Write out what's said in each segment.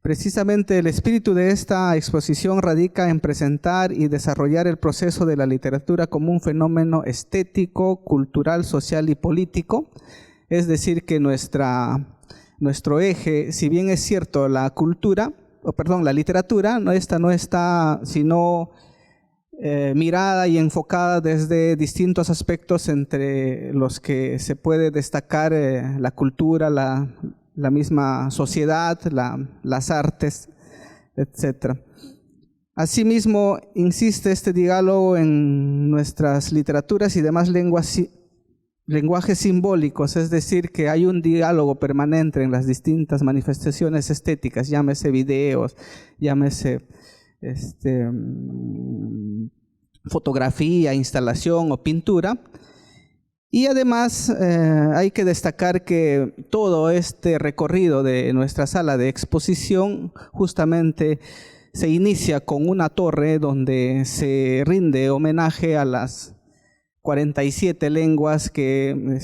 Precisamente el espíritu de esta exposición radica en presentar y desarrollar el proceso de la literatura como un fenómeno estético, cultural, social y político. Es decir, que nuestro eje, si bien es cierto la literatura, esta no está sino mirada y enfocada desde distintos aspectos, entre los que se puede destacar la cultura, la misma sociedad, las artes, etc. Asimismo, insiste este diálogo en nuestras literaturas y demás lenguajes simbólicos, es decir, que hay un diálogo permanente en las distintas manifestaciones estéticas, llámese videos, llámese fotografía, instalación o pintura. Y además hay que destacar que todo este recorrido de nuestra sala de exposición justamente se inicia con una torre donde se rinde homenaje a las 47 lenguas que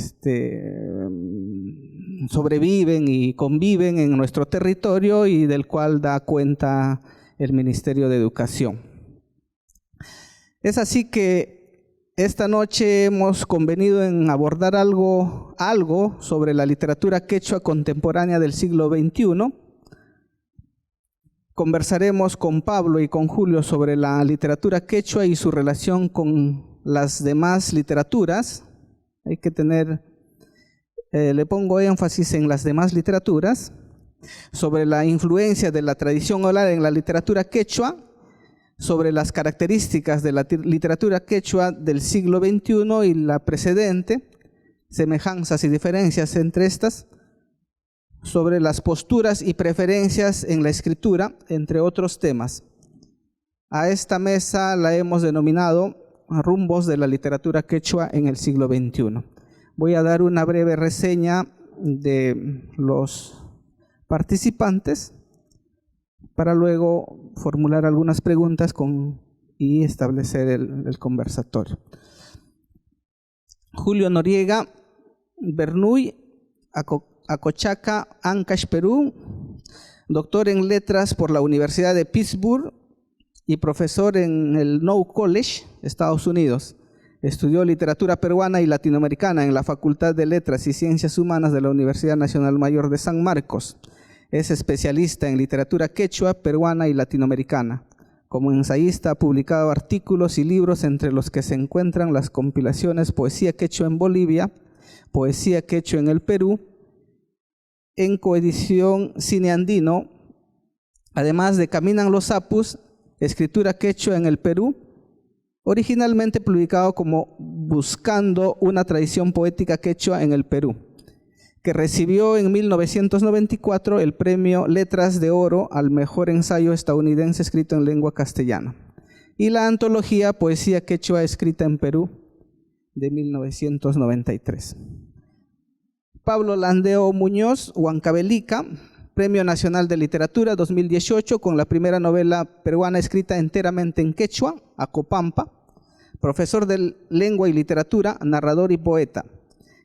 sobreviven y conviven en nuestro territorio y del cual da cuenta el Ministerio de Educación. Es así que esta noche hemos convenido en abordar algo sobre la literatura quechua contemporánea del siglo XXI. Conversaremos con Pablo y con Julio sobre la literatura quechua y su relación con las demás literaturas. Hay que tener, le pongo énfasis en las demás literaturas, sobre la influencia de la tradición oral en la literatura quechua, sobre las características de la literatura quechua del siglo XXI y la precedente, semejanzas y diferencias entre estas, sobre las posturas y preferencias en la escritura, entre otros temas. A esta mesa la hemos denominado Rumbos de la literatura quechua en el siglo XXI. Voy a dar una breve reseña de los participantes para luego formular algunas preguntas y establecer el conversatorio. Julio Noriega Bernuy, Acochaca, Ancash, Perú, doctor en letras por la Universidad de Pittsburgh y profesor en el New College, Estados Unidos. Estudió literatura peruana y latinoamericana en la Facultad de Letras y Ciencias Humanas de la Universidad Nacional Mayor de San Marcos. Es especialista en literatura quechua, peruana y latinoamericana. Como ensayista ha publicado artículos y libros entre los que se encuentran las compilaciones Poesía Quechua en Bolivia, Poesía Quechua en el Perú, en coedición Cine Andino, además de Caminan los Apus, Escritura Quechua en el Perú, originalmente publicado como Buscando una tradición poética quechua en el Perú, que recibió en 1994 el premio Letras de Oro al mejor ensayo estadounidense escrito en lengua castellana, y la antología Poesía Quechua escrita en Perú de 1993. Pablo Landeo Muñoz Huancavelica, Premio Nacional de Literatura 2018 con la primera novela peruana escrita enteramente en quechua, Acopampa, profesor de lengua y literatura, narrador y poeta.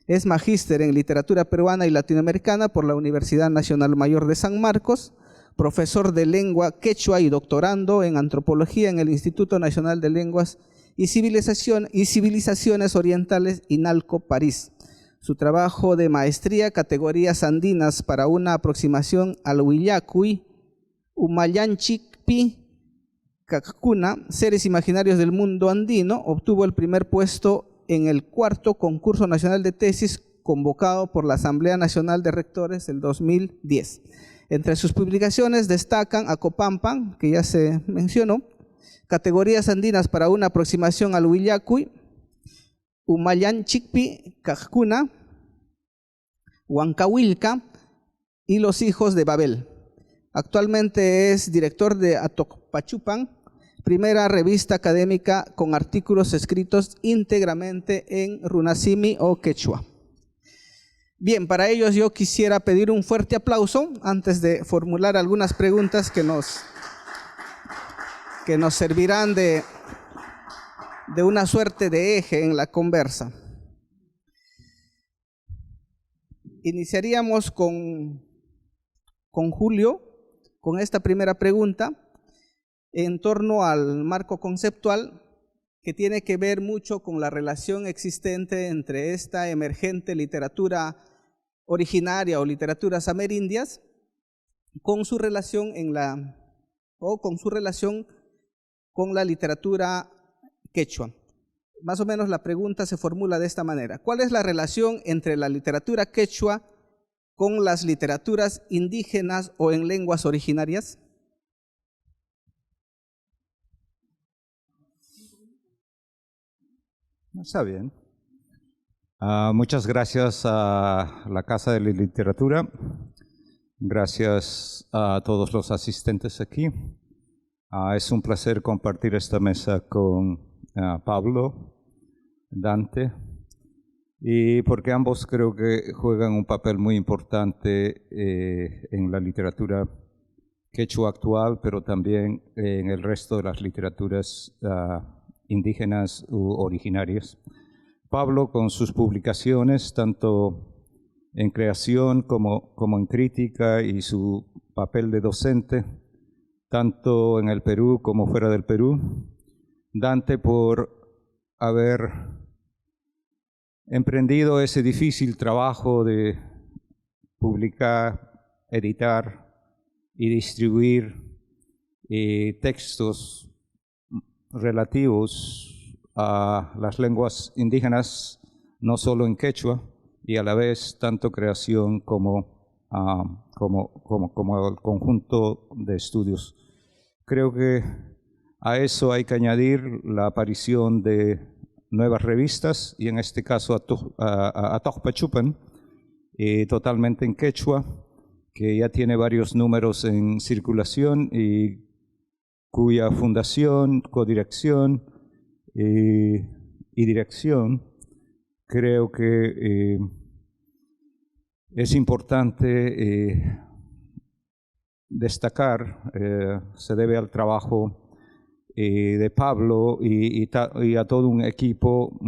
Es magíster en literatura peruana y latinoamericana por la Universidad Nacional Mayor de San Marcos, profesor de lengua quechua y doctorando en antropología en el Instituto Nacional de Lenguas y Civilizaciones Orientales, INALCO, París. Su trabajo de maestría, categorías andinas para una aproximación al Huillacuy, Umayanchikpi, Cacuna, seres imaginarios del mundo andino, obtuvo el primer puesto en el cuarto concurso nacional de tesis convocado por la Asamblea Nacional de Rectores del 2010. Entre sus publicaciones destacan Acopampa, que ya se mencionó, categorías andinas para una aproximación al Huillacuy, Umayanchikpi, Cacuna, Huancahuilca y Los Hijos de Babel. Actualmente es director de Atocpachupan, primera revista académica con artículos escritos íntegramente en runasimi o quechua. Bien, para ellos yo quisiera pedir un fuerte aplauso antes de formular algunas preguntas que nos servirán de una suerte de eje en la conversa. Iniciaríamos con con esta primera pregunta en torno al marco conceptual que tiene que ver mucho con la relación existente entre esta emergente literatura originaria o literaturas amerindias con su relación con la literatura quechua. Más o menos la pregunta se formula de esta manera: ¿cuál es la relación entre la literatura quechua con las literaturas indígenas o en lenguas originarias? Está bien. Muchas gracias a la Casa de la Literatura. Gracias a todos los asistentes aquí. Es un placer compartir esta mesa con Pablo, Dante, y porque ambos creo que juegan un papel muy importante en la literatura quechua actual, pero también en el resto de las literaturas indígenas u originarias. Pablo, con sus publicaciones, tanto en creación como en crítica, y su papel de docente, tanto en el Perú como fuera del Perú. Dante, por haber emprendido ese difícil trabajo de publicar, editar y distribuir textos relativos a las lenguas indígenas, no solo en quechua, y a la vez tanto creación como el conjunto de estudios. Creo que a eso hay que añadir la aparición de nuevas revistas, y en este caso Atojpachupan, totalmente en quechua, que ya tiene varios números en circulación y cuya fundación, codirección y dirección creo que es importante destacar. Se debe al trabajo de Pablo y a todo un equipo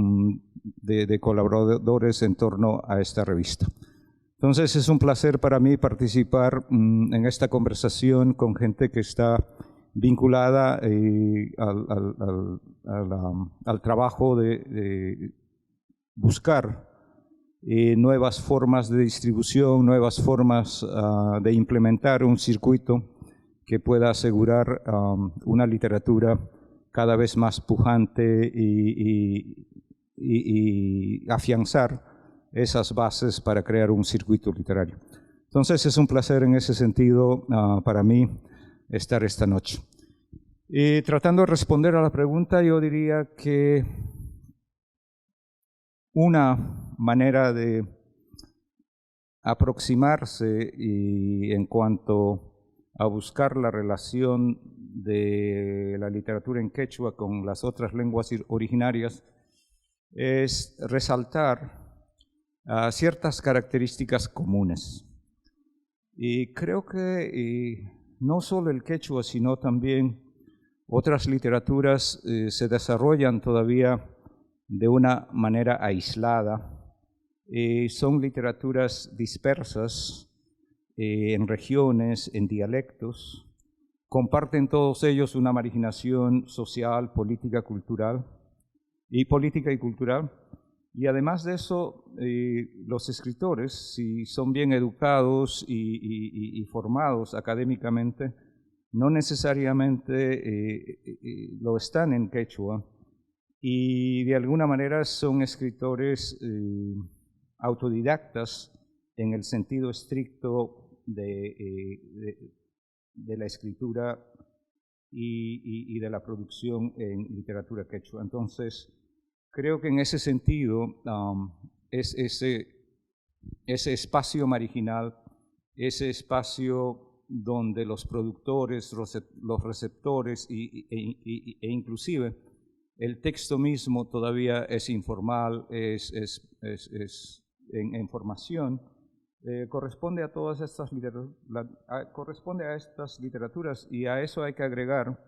de colaboradores en torno a esta revista. Entonces es un placer para mí participar en esta conversación con gente que está vinculada al trabajo de buscar nuevas formas de distribución, nuevas formas de implementar un circuito que pueda asegurar una literatura cada vez más pujante y afianzar esas bases para crear un circuito literario. Entonces es un placer en ese sentido para mí estar esta noche. Y tratando de responder a la pregunta, yo diría que una manera de aproximarse y en cuanto a buscar la relación de la literatura en quechua con las otras lenguas originarias es resaltar ciertas características comunes. Y creo que no solo el quechua, sino también otras literaturas se desarrollan todavía de una manera aislada. Son literaturas dispersas en regiones, en dialectos. Comparten todos ellos una marginación social, política y cultural. Y además de eso, los escritores, si son bien educados y formados académicamente, no necesariamente lo están en quechua, y de alguna manera son escritores autodidactas en el sentido estricto de la escritura y de la producción en literatura quechua. Entonces, creo que en ese sentido, ese espacio marginal, ese espacio donde los productores, los receptores e inclusive el texto mismo todavía es informal, es en formación, corresponde a todas estas literaturas, y a eso hay que agregar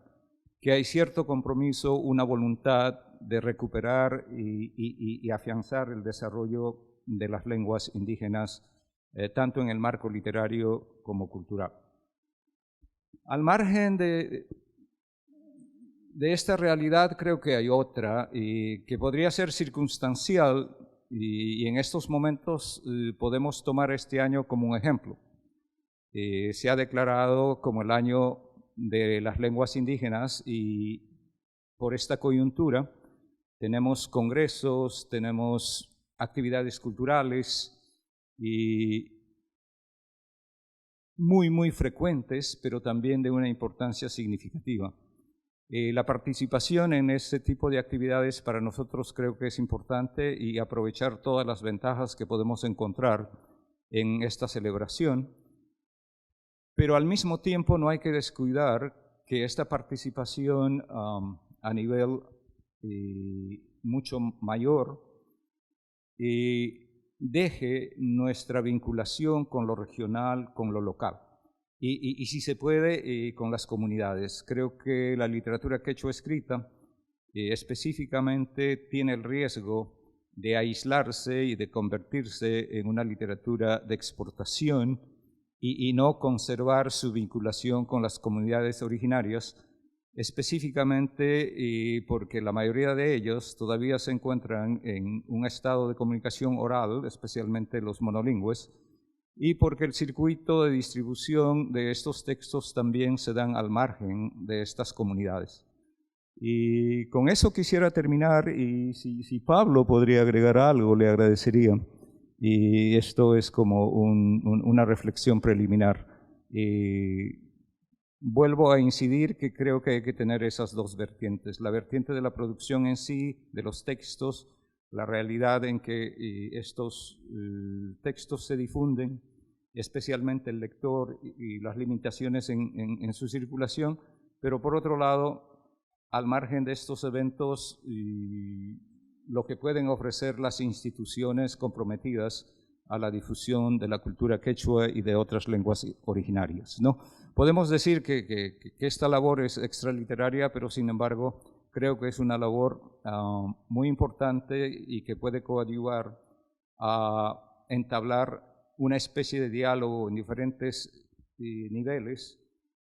que hay cierto compromiso, una voluntad de recuperar y afianzar el desarrollo de las lenguas indígenas, tanto en el marco literario como cultural. Al margen de esta realidad, creo que hay otra, y que podría ser circunstancial, y en estos momentos podemos tomar este año como un ejemplo. Se ha declarado como el año de las lenguas indígenas, y por esta coyuntura tenemos congresos, tenemos actividades culturales y muy frecuentes, pero también de una importancia significativa. La participación en este tipo de actividades para nosotros creo que es importante, y aprovechar todas las ventajas que podemos encontrar en esta celebración. Pero al mismo tiempo no hay que descuidar que esta participación a nivel mucho mayor deje nuestra vinculación con lo regional, con lo local. Y si se puede, con las comunidades. Creo que la literatura quechua escrita específicamente tiene el riesgo de aislarse y de convertirse en una literatura de exportación y no conservar su vinculación con las comunidades originarias, específicamente porque la mayoría de ellos todavía se encuentran en un estado de comunicación oral, especialmente los monolingües, y porque el circuito de distribución de estos textos también se dan al margen de estas comunidades. Y con eso quisiera terminar, y si Pablo podría agregar algo, le agradecería. Y esto es como una reflexión preliminar. Vuelvo a incidir que creo que hay que tener esas dos vertientes, la vertiente de la producción en sí, de los textos, la realidad en que estos textos se difunden, especialmente el lector, y las limitaciones en su circulación, pero por otro lado, al margen de estos eventos, lo que pueden ofrecer las instituciones comprometidas a la difusión de la cultura quechua y de otras lenguas originarias, ¿no? Podemos decir que esta labor es extraliteraria, pero sin embargo creo que es una labor muy importante y que puede coadyuvar a entablar una especie de diálogo en diferentes niveles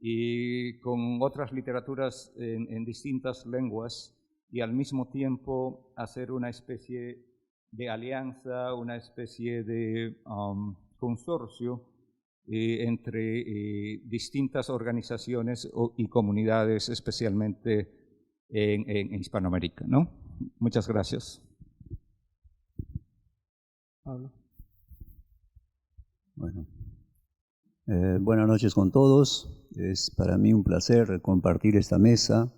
y con otras literaturas en distintas lenguas, y al mismo tiempo hacer una especie de alianza, una especie de consorcio entre distintas organizaciones y comunidades, especialmente en Hispanoamérica, ¿no? Muchas gracias. Pablo. Bueno, buenas noches con todos. Es para mí un placer compartir esta mesa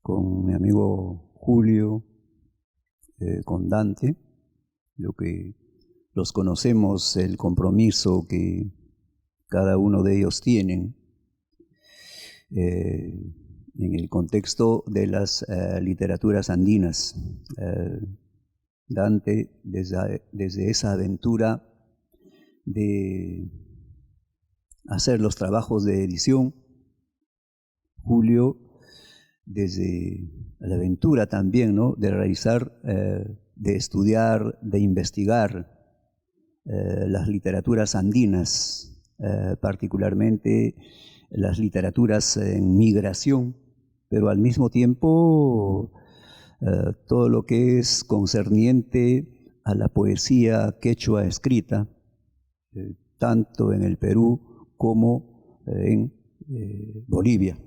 con mi amigo Julio, con Dante, lo que los conocemos, el compromiso que cada uno de ellos tienen en el contexto de las literaturas andinas. Dante, desde esa aventura de hacer los trabajos de edición, Julio, desde la aventura también, ¿no?, de realizar, de estudiar, de investigar las literaturas andinas, particularmente las literaturas en migración, pero al mismo tiempo todo lo que es concerniente a la poesía quechua escrita, tanto en el Perú como en Bolivia.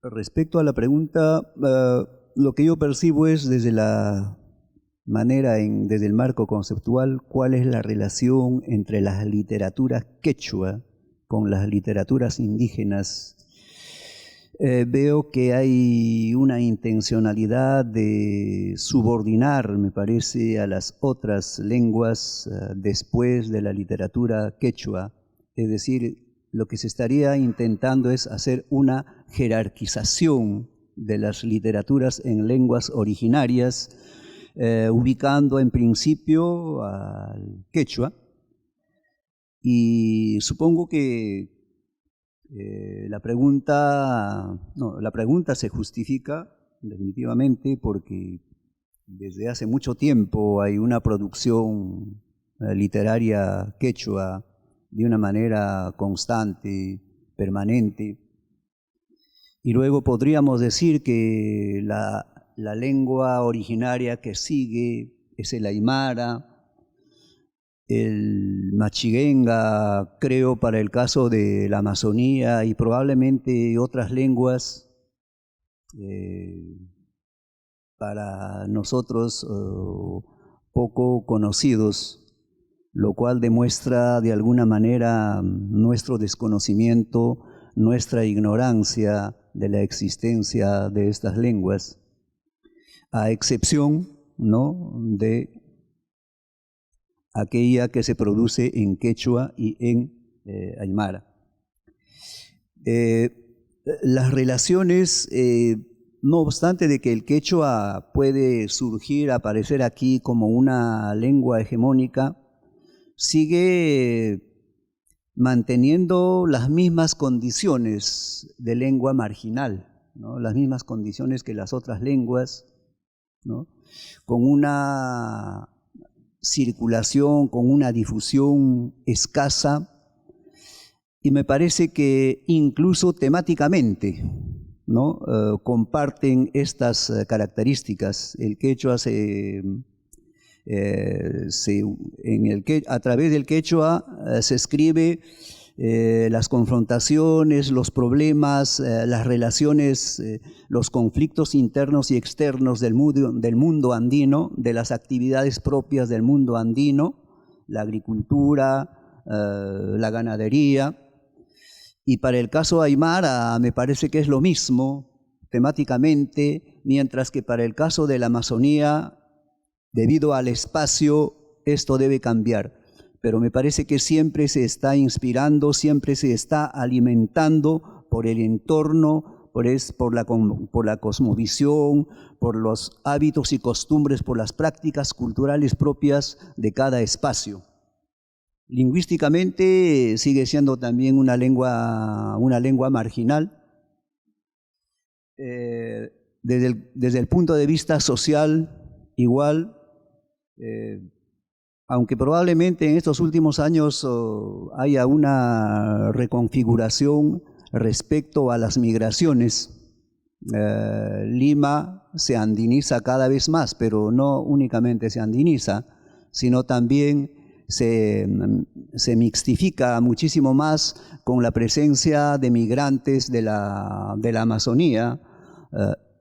Respecto a la pregunta, lo que yo percibo es desde la manera, desde el marco conceptual, cuál es la relación entre las literaturas quechua con las literaturas indígenas. Veo que hay una intencionalidad de subordinar, me parece, a las otras lenguas después de la literatura quechua. Es decir, lo que se estaría intentando es hacer una jerarquización de las literaturas en lenguas originarias, ubicando en principio al quechua. Y supongo que la pregunta se justifica definitivamente porque desde hace mucho tiempo hay una producción literaria quechua de una manera constante, permanente. Y luego podríamos decir que la lengua originaria que sigue es el aymara, el machiguenga, creo, para el caso de la Amazonía, y probablemente otras lenguas para nosotros poco conocidos, lo cual demuestra de alguna manera nuestro desconocimiento, nuestra ignorancia de la existencia de estas lenguas, a excepción, ¿no?, de aquella que se produce en quechua y en aymara. Las relaciones, no obstante de que el quechua puede surgir, aparecer aquí como una lengua hegemónica, sigue manteniendo las mismas condiciones de lengua marginal, ¿no?, las mismas condiciones que las otras lenguas, ¿no?, con una circulación, con una difusión escasa, y me parece que incluso temáticamente, ¿no?, comparten estas características. El quechua a través del quechua se escribe las confrontaciones, los problemas, las relaciones, los conflictos internos y externos del mundo andino, de las actividades propias del mundo andino, la agricultura, la ganadería. Y para el caso aymara me parece que es lo mismo temáticamente, mientras que para el caso de la Amazonía, debido al espacio, esto debe cambiar. Pero me parece que siempre se está inspirando, siempre se está alimentando por el entorno, por la cosmovisión, por los hábitos y costumbres, por las prácticas culturales propias de cada espacio. Lingüísticamente sigue siendo también una lengua marginal. Desde el punto de vista social, igual, aunque probablemente en estos últimos años haya una reconfiguración respecto a las migraciones. Lima se andiniza cada vez más, pero no únicamente se andiniza, sino también se mixtifica muchísimo más con la presencia de migrantes de la Amazonía,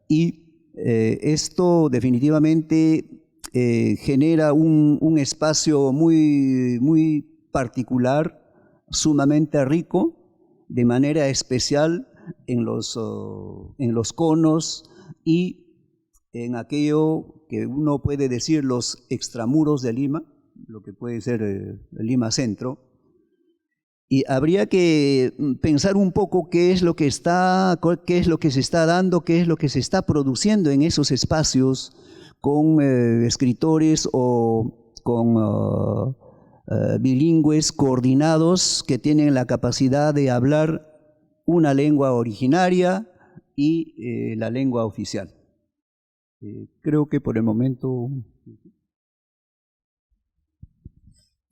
y esto definitivamente genera un espacio muy particular, sumamente rico, de manera especial en los conos y en aquello que uno puede decir los extramuros de Lima, lo que puede ser Lima Centro. Y habría que pensar un poco qué es lo que se está dando, qué es lo que se está produciendo en esos espacios, con escritores o con bilingües coordinados que tienen la capacidad de hablar una lengua originaria y la lengua oficial. Creo que por el momento...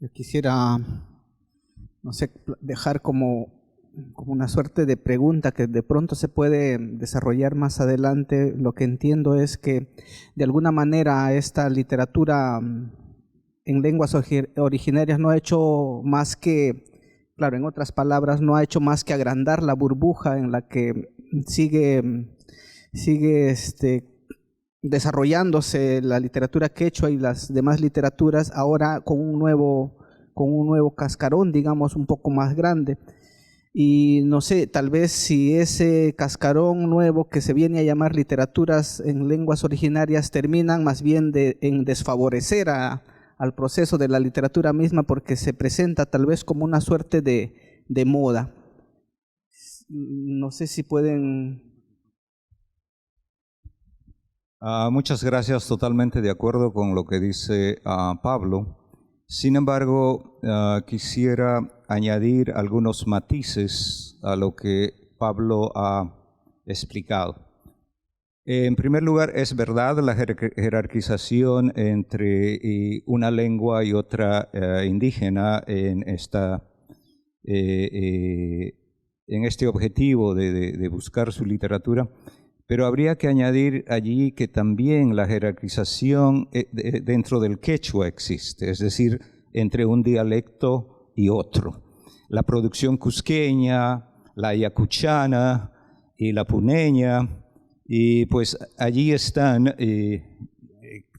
Yo quisiera, no sé, dejar como una suerte de pregunta que de pronto se puede desarrollar más adelante. Lo que entiendo es que de alguna manera esta literatura en lenguas originarias no ha hecho más que, claro, en otras palabras, no ha hecho más que agrandar la burbuja en la que sigue desarrollándose la literatura quechua y las demás literaturas, ahora con un nuevo cascarón, digamos, un poco más grande. Y no sé, tal vez si ese cascarón nuevo que se viene a llamar literaturas en lenguas originarias terminan más bien en desfavorecer al proceso de la literatura misma, porque se presenta tal vez como una suerte de moda. No sé si pueden... Muchas gracias, totalmente de acuerdo con lo que dice Pablo. Sin embargo, quisiera añadir algunos matices a lo que Pablo ha explicado. En primer lugar, es verdad la jerarquización entre una lengua y otra indígena en esta en este objetivo de buscar su literatura, pero habría que añadir allí que también la jerarquización dentro del quechua existe, es decir, entre un dialecto y otro. La producción cusqueña, la ayacuchana y la puneña, y pues allí están,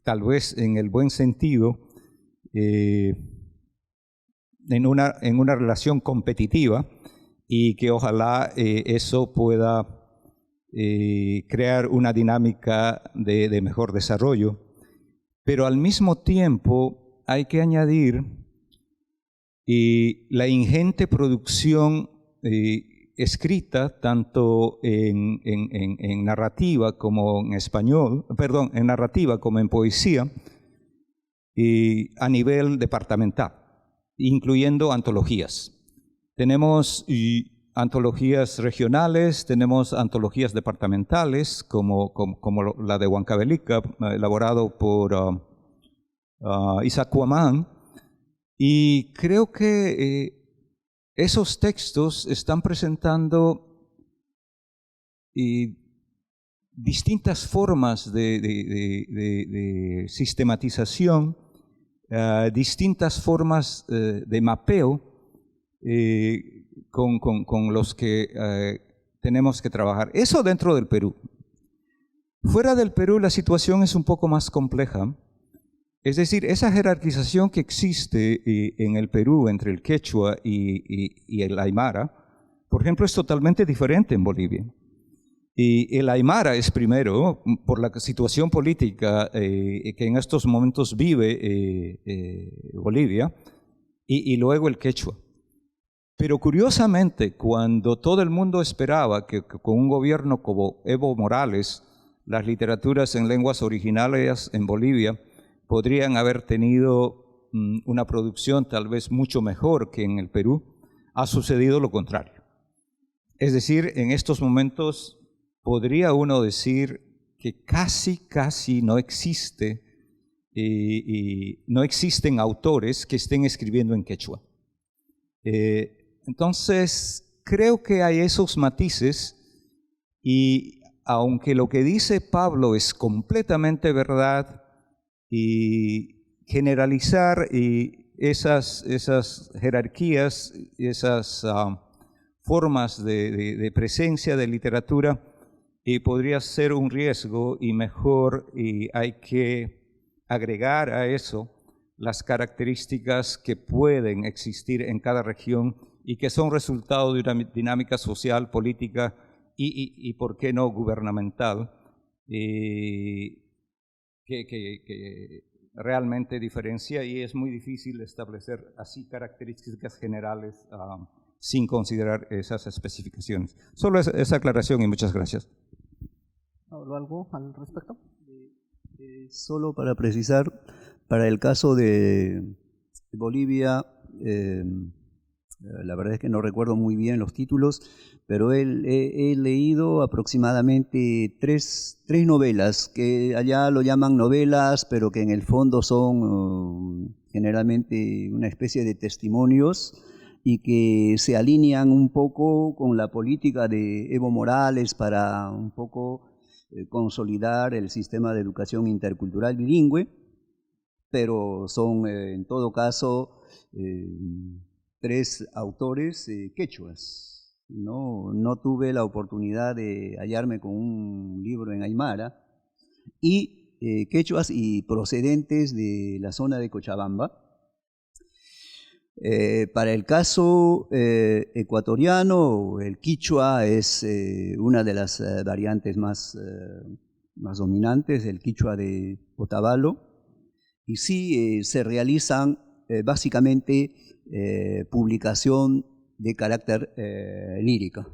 tal vez en el buen sentido, en una relación competitiva, y que ojalá eso pueda crear una dinámica de mejor desarrollo. Pero al mismo tiempo hay que añadir la ingente producción escrita tanto en narrativa como en español, perdón, en narrativa como en poesía, a nivel departamental, incluyendo antologías. Tenemos antologías regionales, tenemos antologías departamentales, como la de Huancavelica, elaborado por Isaac Cuamán, y creo que esos textos están presentando distintas formas de sistematización, distintas formas de mapeo con los que tenemos que trabajar. Eso dentro del Perú. Fuera del Perú la situación es un poco más compleja. Es decir, esa jerarquización que existe en el Perú entre el quechua y el aymara, por ejemplo, es totalmente diferente en Bolivia. Y el aymara es primero, por la situación política que en estos momentos vive Bolivia, y luego el quechua. Pero curiosamente, cuando todo el mundo esperaba que con un gobierno como Evo Morales, las literaturas en lenguas originales en Bolivia podrían haber tenido una producción tal vez mucho mejor que en el Perú, ha sucedido lo contrario. Es decir, en estos momentos podría uno decir que casi no existe, no existen autores que estén escribiendo en quechua. Entonces, creo que hay esos matices, y aunque lo que dice Pablo es completamente verdad, y generalizar esas jerarquías, esas formas de presencia de literatura, podría ser un riesgo, y mejor hay que agregar a eso las características que pueden existir en cada región y que son resultado de una dinámica social, política y ¿por qué no gubernamental, que realmente diferencia, y es muy difícil establecer así características generales sin considerar esas especificaciones. Solo esa aclaración y muchas gracias. ¿Habló algo al respecto? Solo para precisar, para el caso de Bolivia, la verdad es que no recuerdo muy bien los títulos, pero he leído aproximadamente tres novelas, que allá lo llaman novelas, pero que en el fondo son generalmente una especie de testimonios, y que se alinean un poco con la política de Evo Morales para un poco consolidar el sistema de educación intercultural bilingüe, pero son en todo caso tres autores quechuas. No tuve la oportunidad de hallarme con un libro en aymara, y quechuas y procedentes de la zona de Cochabamba. Para el caso ecuatoriano, el quichua es una de las variantes más dominantes, el quichua de Otavalo, y sí se realizan básicamente publicación de carácter lírica.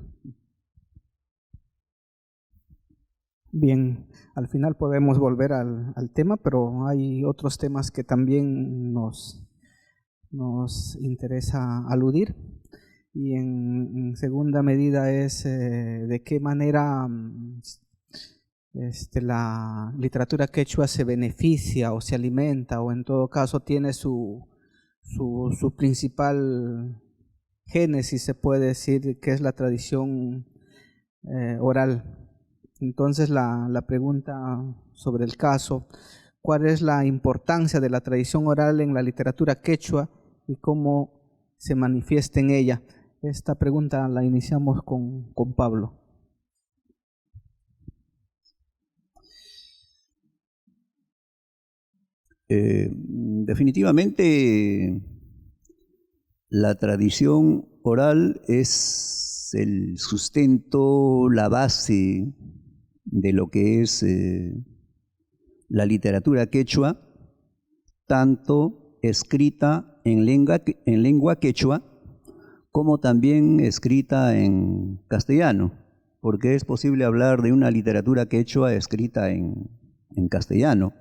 Bien, al final podemos volver al tema, pero hay otros temas que también nos interesa aludir, y en segunda medida es de qué manera la literatura quechua se beneficia o se alimenta, o en todo caso tiene su principal génesis, se puede decir, que es la tradición oral. Entonces la pregunta sobre el caso, ¿cuál es la importancia de la tradición oral en la literatura quechua y cómo se manifiesta en ella? Esta pregunta la iniciamos con Pablo. Definitivamente la tradición oral es el sustento, la base de lo que es la literatura quechua, tanto escrita en lengua quechua como también escrita en castellano, porque es posible hablar de una literatura quechua escrita en castellano.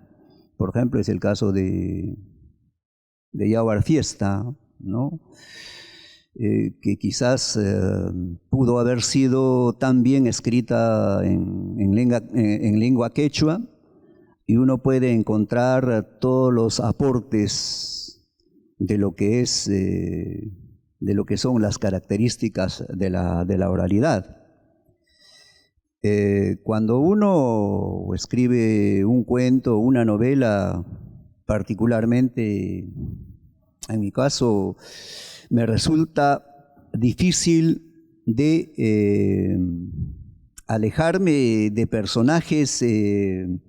Por ejemplo, es el caso de Yaguar Fiesta, ¿no? Que quizás pudo haber sido también escrita en lengua quechua, y uno puede encontrar todos los aportes de lo que es de lo que son las características de la oralidad. Cuando uno escribe un cuento, una novela, particularmente en mi caso, me resulta difícil de alejarme de personajes de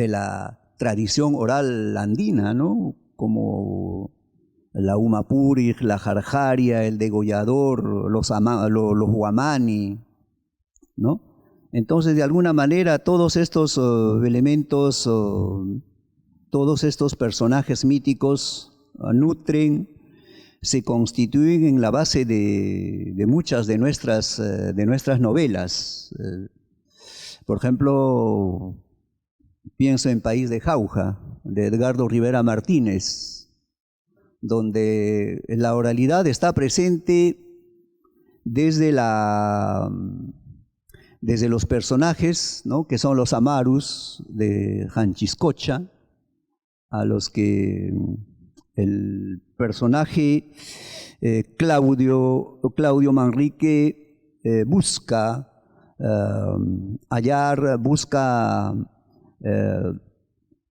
la tradición oral andina, ¿no? Como la Umapuri, la Jarjaria, el degollador, los Huamani, ¿no? Entonces, de alguna manera, todos estos elementos, todos estos personajes míticos nutren, se constituyen en la base de muchas de nuestras novelas. Por ejemplo, pienso en País de Jauja, de Edgardo Rivera Martínez, donde la oralidad está presente desde los personajes, ¿no?, que son los amarus de Janchiscocha, a los que el personaje Claudio Manrique busca hallar, busca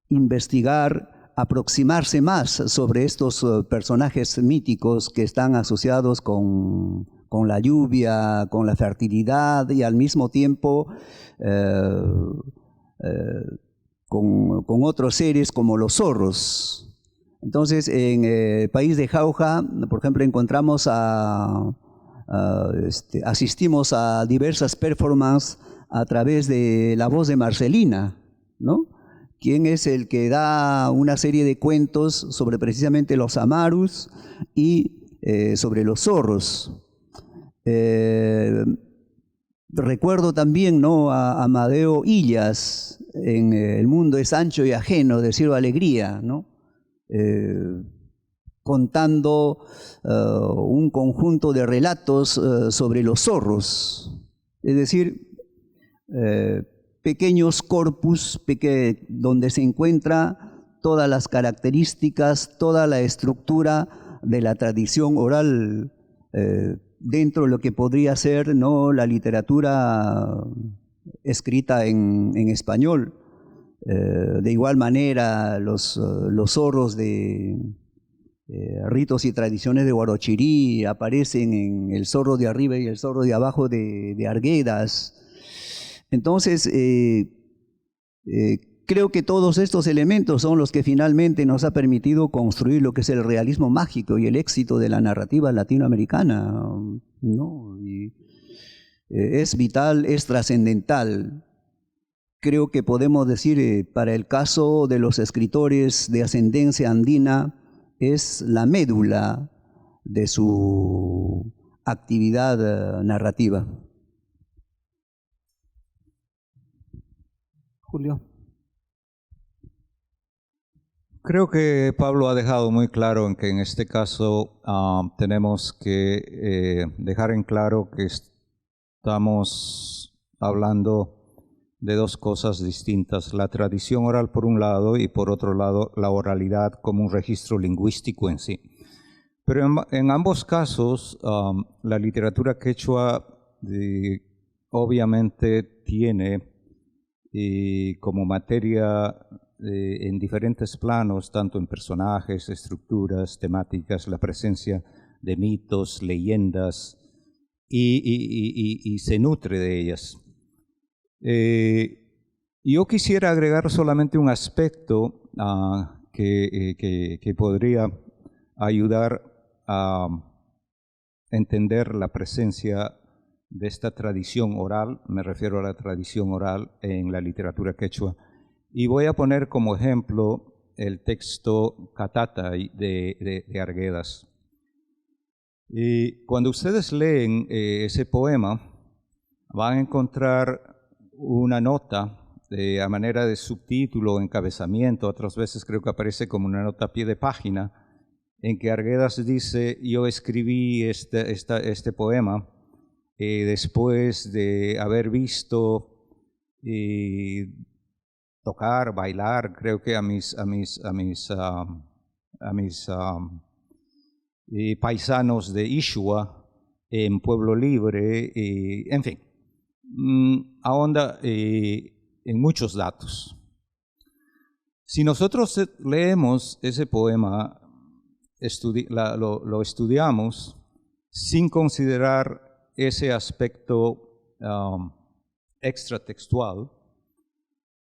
investigar, aproximarse más sobre estos personajes míticos que están asociados con la lluvia, con la fertilidad y al mismo tiempo con otros seres como los zorros. Entonces, en País de Jauja, por ejemplo, asistimos a diversas performances a través de la voz de Marcelina, ¿no?, quien es el que da una serie de cuentos sobre precisamente los amarus y sobre los zorros. Recuerdo también, ¿no?, a Amadeo Illas en El mundo es ancho y ajeno de Ciro Alegría, ¿no?, contando un conjunto de relatos sobre los zorros, es decir, pequeños corpus donde se encuentra todas las características, toda la estructura de la tradición oral dentro de lo que podría ser, ¿no?, la literatura escrita en español. De igual manera, los zorros de ritos y tradiciones de Huarochirí aparecen en El zorro de arriba y El zorro de abajo de Arguedas. Entonces, creo que todos estos elementos son los que finalmente nos ha permitido construir lo que es el realismo mágico y el éxito de la narrativa latinoamericana, ¿no? Y, es vital, es trascendental. Creo que podemos decir, para el caso de los escritores de ascendencia andina, es la médula de su actividad narrativa. Julio. Creo que Pablo ha dejado muy claro en que en este caso tenemos que dejar en claro que estamos hablando de dos cosas distintas: la tradición oral por un lado y por otro lado la oralidad como un registro lingüístico en sí. Pero en ambos casos, la literatura quechua obviamente tiene como materia en diferentes planos, tanto en personajes, estructuras, temáticas, la presencia de mitos, leyendas, y se nutre de ellas. Yo quisiera agregar solamente un aspecto que podría ayudar a entender la presencia de esta tradición oral, me refiero a la tradición oral en la literatura quechua. Y voy a poner como ejemplo el texto Catata de Arguedas. Y cuando ustedes leen ese poema, van a encontrar una nota a manera de subtítulo o encabezamiento, otras veces creo que aparece como una nota a pie de página, en que Arguedas dice: yo escribí este poema después de haber visto tocar, bailar, creo que a mis paisanos de Ixua en Pueblo Libre, en fin, ahonda en muchos datos. Si nosotros leemos ese poema, lo estudiamos sin considerar ese aspecto extratextual,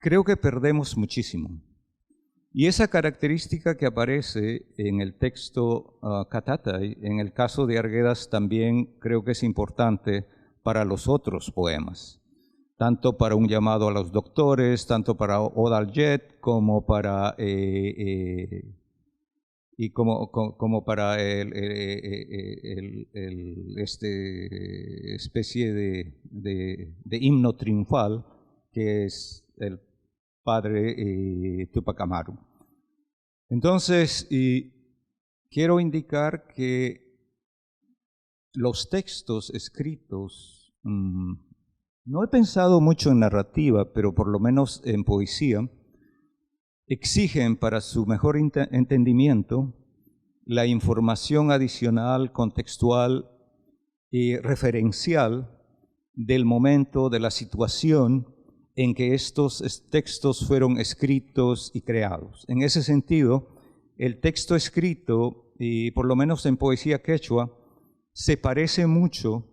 creo que perdemos muchísimo. Y esa característica que aparece en el texto Catatay, en el caso de Arguedas, también creo que es importante para los otros poemas, tanto para un llamado a los doctores, tanto para Oda al Jet, como para como para especie de himno triunfal que es el padre Tupac Amaru. Entonces, quiero indicar que los textos escritos, no he pensado mucho en narrativa, pero por lo menos en poesía, exigen para su mejor entendimiento la información adicional, contextual y referencial del momento, de la situación en que estos textos fueron escritos y creados. En ese sentido, el texto escrito, y por lo menos en poesía quechua, se parece mucho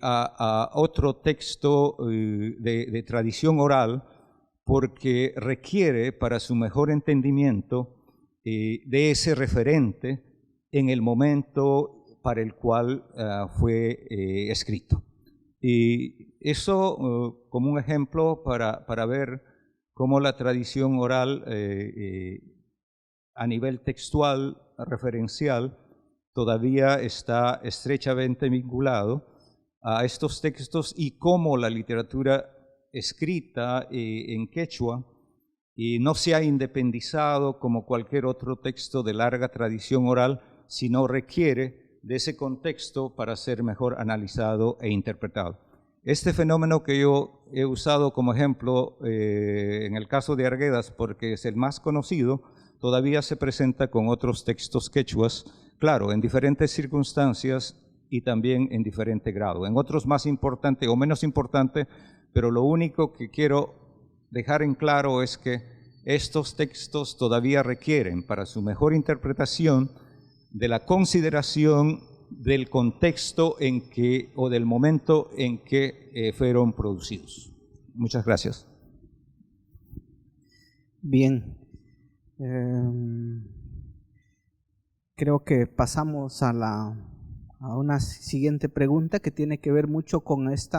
a otro texto de tradición oral, porque requiere para su mejor entendimiento de ese referente en el momento para el cual fue escrito. Y eso como un ejemplo para ver cómo la tradición oral a nivel textual, referencial, todavía está estrechamente vinculado a estos textos y cómo la literatura escrita en quechua y no se ha independizado como cualquier otro texto de larga tradición oral, sino requiere de ese contexto para ser mejor analizado e interpretado. Este fenómeno que yo he usado como ejemplo en el caso de Arguedas, porque es el más conocido, todavía se presenta con otros textos quechuas, claro, en diferentes circunstancias y también en diferente grado. En otros más importante o menos importante, pero lo único que quiero dejar en claro es que estos textos todavía requieren, para su mejor interpretación, de la consideración del contexto en que, o del momento en que fueron producidos. Muchas gracias. Bien. Creo que pasamos a una siguiente pregunta que tiene que ver mucho con este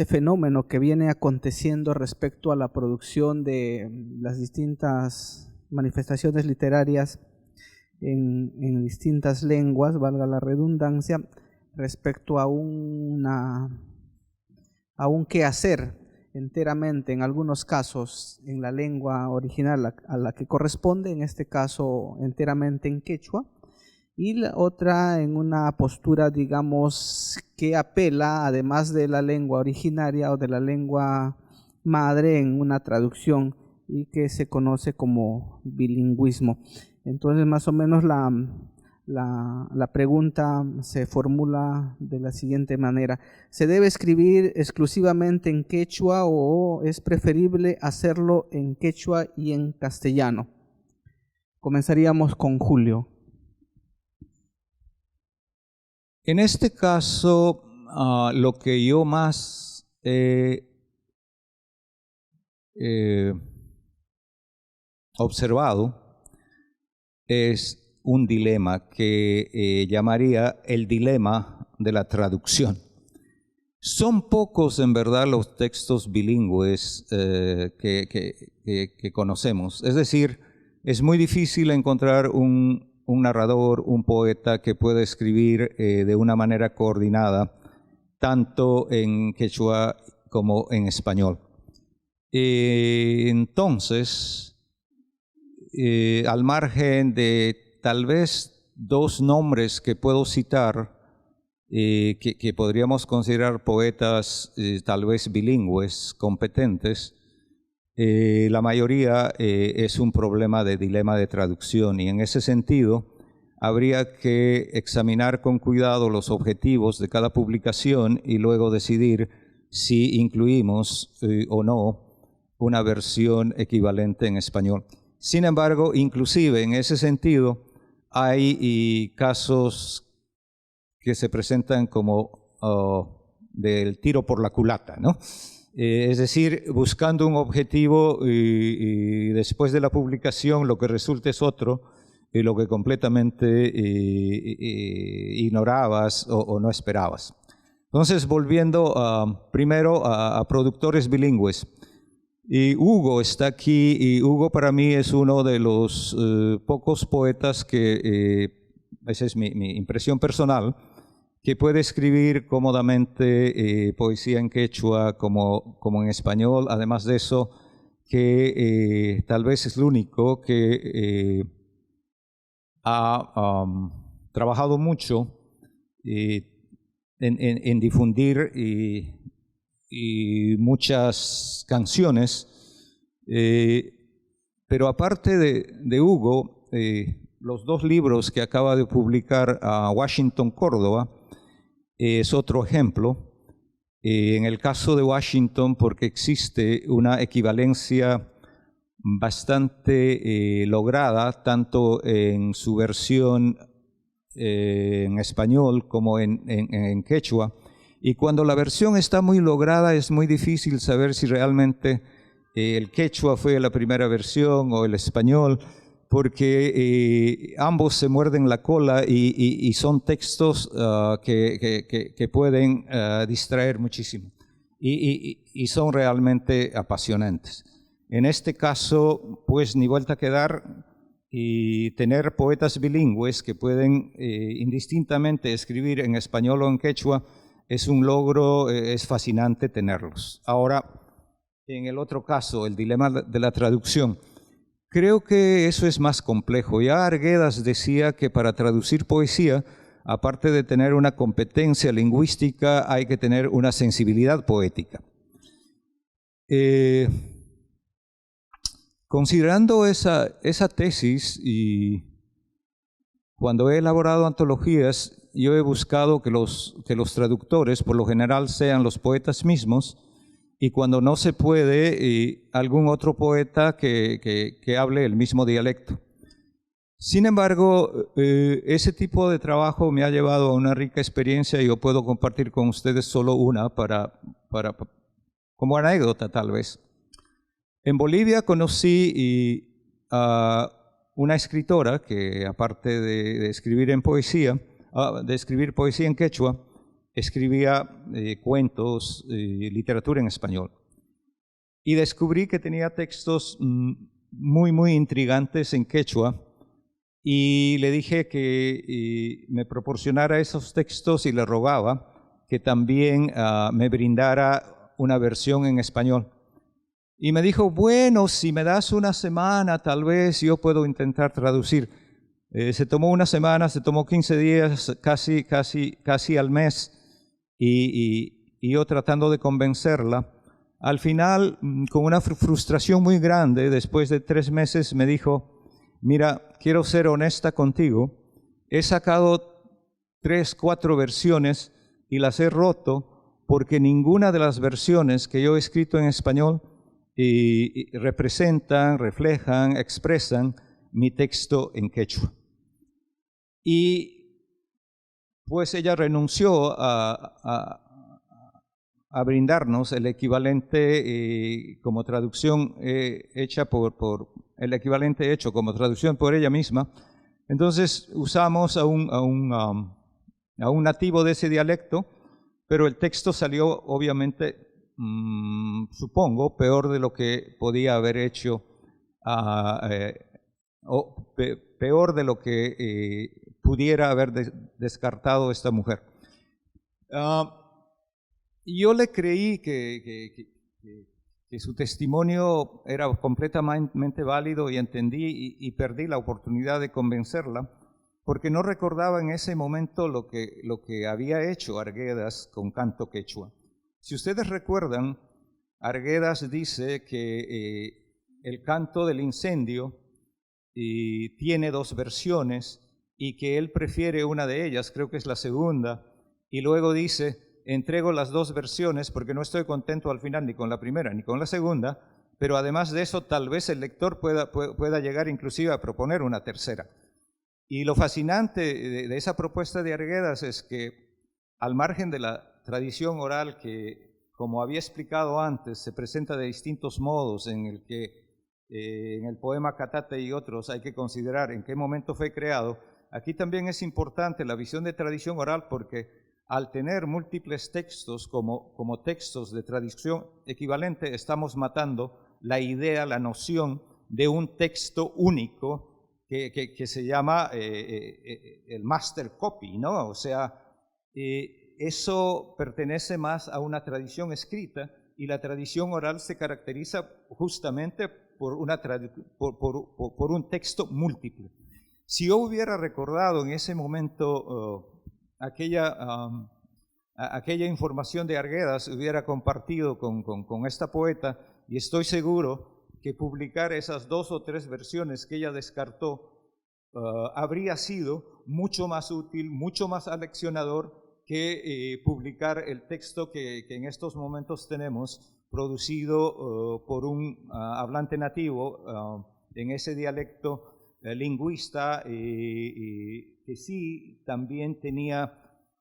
fenómeno que viene aconteciendo respecto a la producción de las distintas manifestaciones literarias en distintas lenguas, valga la redundancia, respecto a un quehacer enteramente, en algunos casos, en la lengua original a la que corresponde, en este caso enteramente en quechua, y la otra en una postura, digamos, que apela, además de la lengua originaria o de la lengua madre, en una traducción y que se conoce como bilingüismo. Entonces, más o menos la pregunta se formula de la siguiente manera: ¿se debe escribir exclusivamente en quechua o es preferible hacerlo en quechua y en castellano? Comenzaríamos con Julio. En este caso, lo que yo más he observado es un dilema que llamaría el dilema de la traducción. Son pocos en verdad los textos bilingües que conocemos. Es decir, es muy difícil encontrar un narrador, un poeta que pueda escribir de una manera coordinada, tanto en quechua como en español. Entonces, al margen de tal vez dos nombres que puedo citar, que podríamos considerar poetas tal vez bilingües, competentes, la mayoría es un problema de dilema de traducción, y en ese sentido habría que examinar con cuidado los objetivos de cada publicación y luego decidir si incluimos o no una versión equivalente en español. Sin embargo, inclusive en ese sentido hay casos que se presentan como del tiro por la culata, ¿no? Es decir, buscando un objetivo y después de la publicación lo que resulta es otro, y lo que completamente ignorabas o no esperabas. Entonces, volviendo primero a productores bilingües. Hugo está aquí, y Hugo para mí es uno de los pocos poetas que, esa es mi impresión personal, que puede escribir cómodamente poesía en quechua como en español. Además de eso, que tal vez es el único que ha trabajado mucho en difundir y muchas canciones. Pero aparte de Hugo, los dos libros que acaba de publicar Washington Córdoba es otro ejemplo. En el caso de Washington, porque existe una equivalencia bastante lograda, tanto en su versión en español como en quechua, y cuando la versión está muy lograda es muy difícil saber si realmente el quechua fue la primera versión o el español, porque ambos se muerden la cola y son textos que pueden distraer muchísimo y son realmente apasionantes. En este caso, pues ni vuelta que dar, y tener poetas bilingües que pueden indistintamente escribir en español o en quechua es un logro, es fascinante tenerlos. Ahora, en el otro caso, el dilema de la traducción, creo que eso es más complejo. Ya Arguedas decía que para traducir poesía, aparte de tener una competencia lingüística, hay que tener una sensibilidad poética. Considerando esa tesis, y cuando he elaborado antologías, yo he buscado que los traductores, por lo general, sean los poetas mismos, y cuando no se puede, algún otro poeta que hable el mismo dialecto. Sin embargo, ese tipo de trabajo me ha llevado a una rica experiencia, y yo puedo compartir con ustedes solo una como anécdota tal vez. En Bolivia conocí a una escritora que, aparte de escribir poesía en quechua, escribía cuentos, literatura en español. Y descubrí que tenía textos muy, muy intrigantes en quechua, y le dije que me proporcionara esos textos, y le rogaba que también me brindara una versión en español. Y me dijo, bueno, si me das una semana, tal vez yo puedo intentar traducir. Se tomó una semana, se tomó 15 días, casi al mes, y yo tratando de convencerla. Al final, con una frustración muy grande, después de 3 meses, me dijo, mira, quiero ser honesta contigo, he sacado 3, 4 versiones y las he roto porque ninguna de las versiones que yo he escrito en español representan, reflejan, expresan mi texto en quechua. Y pues ella renunció a brindarnos el equivalente como traducción hecha el equivalente hecho como traducción por ella misma. Entonces usamos a un nativo de ese dialecto, pero el texto salió obviamente, supongo, peor de lo que podía haber hecho, o peor de lo que pudiera haber descartado esta mujer. Yo le creí que su testimonio era completamente válido y entendí y perdí la oportunidad de convencerla porque no recordaba en ese momento lo que había hecho Arguedas con canto quechua. Si ustedes recuerdan, Arguedas dice que el canto del incendio tiene 2 versiones y que él prefiere una de ellas, creo que es la segunda, y luego dice: entrego las 2 versiones porque no estoy contento al final ni con la primera ni con la segunda, pero además de eso tal vez el lector pueda llegar inclusive a proponer una tercera. Y lo fascinante de esa propuesta de Arguedas es que al margen de la tradición oral que, como había explicado antes, se presenta de distintos modos en el que en el poema Catate y otros hay que considerar en qué momento fue creado, aquí también es importante la visión de tradición oral porque al tener múltiples textos como textos de tradición equivalente, estamos matando la idea, la noción de un texto único que se llama el master copy, ¿no? O sea, eso pertenece más a una tradición escrita y la tradición oral se caracteriza justamente por un texto múltiple. Si yo hubiera recordado en ese momento aquella información de Arguedas, hubiera compartido con esta poeta, y estoy seguro que publicar esas 2 o 3 versiones que ella descartó habría sido mucho más útil, mucho más aleccionador que publicar el texto que en estos momentos tenemos, producido por un hablante nativo en ese dialecto, lingüista, que sí también tenía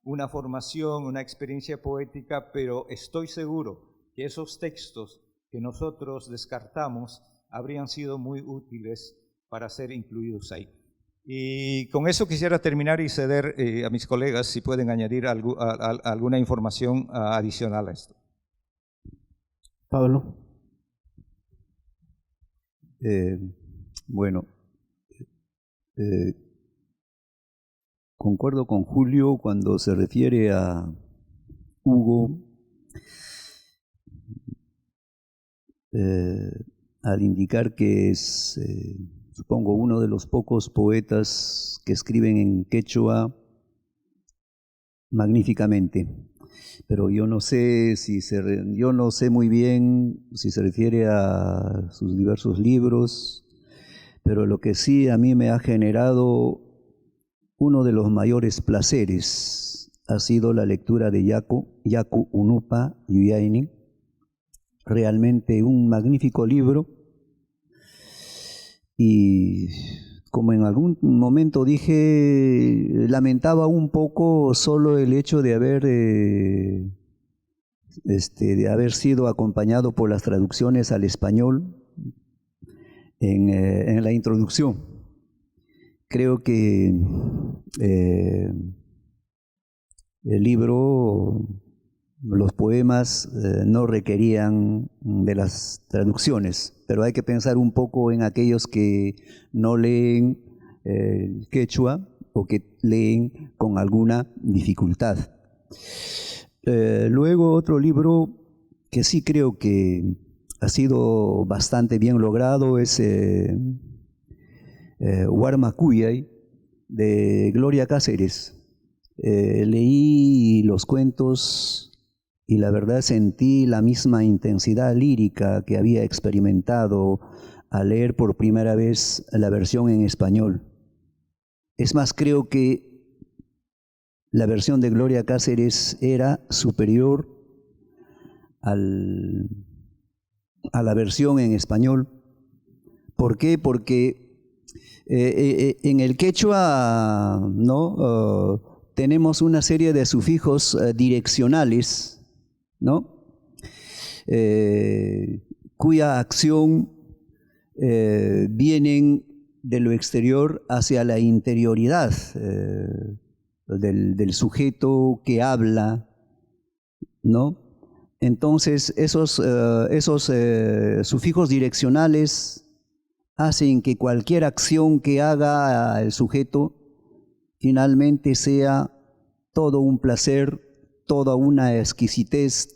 una formación, una experiencia poética, pero estoy seguro que esos textos que nosotros descartamos habrían sido muy útiles para ser incluidos ahí. Y con eso quisiera terminar y ceder a mis colegas si pueden añadir alguna información adicional a esto. Pablo. Bueno, concuerdo con Julio cuando se refiere a Hugo, al indicar que es, supongo, uno de los pocos poetas que escriben en quechua magníficamente. Pero yo no sé yo no sé muy bien si se refiere a sus diversos libros, pero lo que sí a mí me ha generado uno de los mayores placeres ha sido la lectura de Yacu Unupa Yuyaini, realmente un magnífico libro. Y como en algún momento dije, lamentaba un poco solo el hecho de haber sido acompañado por las traducciones al español en la introducción. Creo que el libro, los poemas no requerían de las traducciones, pero hay que pensar un poco en aquellos que no leen quechua o que leen con alguna dificultad. Luego otro libro que sí creo que ha sido bastante bien logrado es Huarmacuyay, de Gloria Cáceres. Leí los cuentos y la verdad sentí la misma intensidad lírica que había experimentado a leer por primera vez la versión en español. Es más, creo que la versión de Gloria Cáceres era superior a la versión en español. ¿Por qué? Porque en el quechua, ¿no? Tenemos una serie de sufijos direccionales, ¿no? Cuya acción vienen de lo exterior hacia la interioridad del sujeto que habla, ¿no? Entonces, esos sufijos direccionales hacen que cualquier acción que haga el sujeto finalmente sea todo un placer, toda una exquisitez,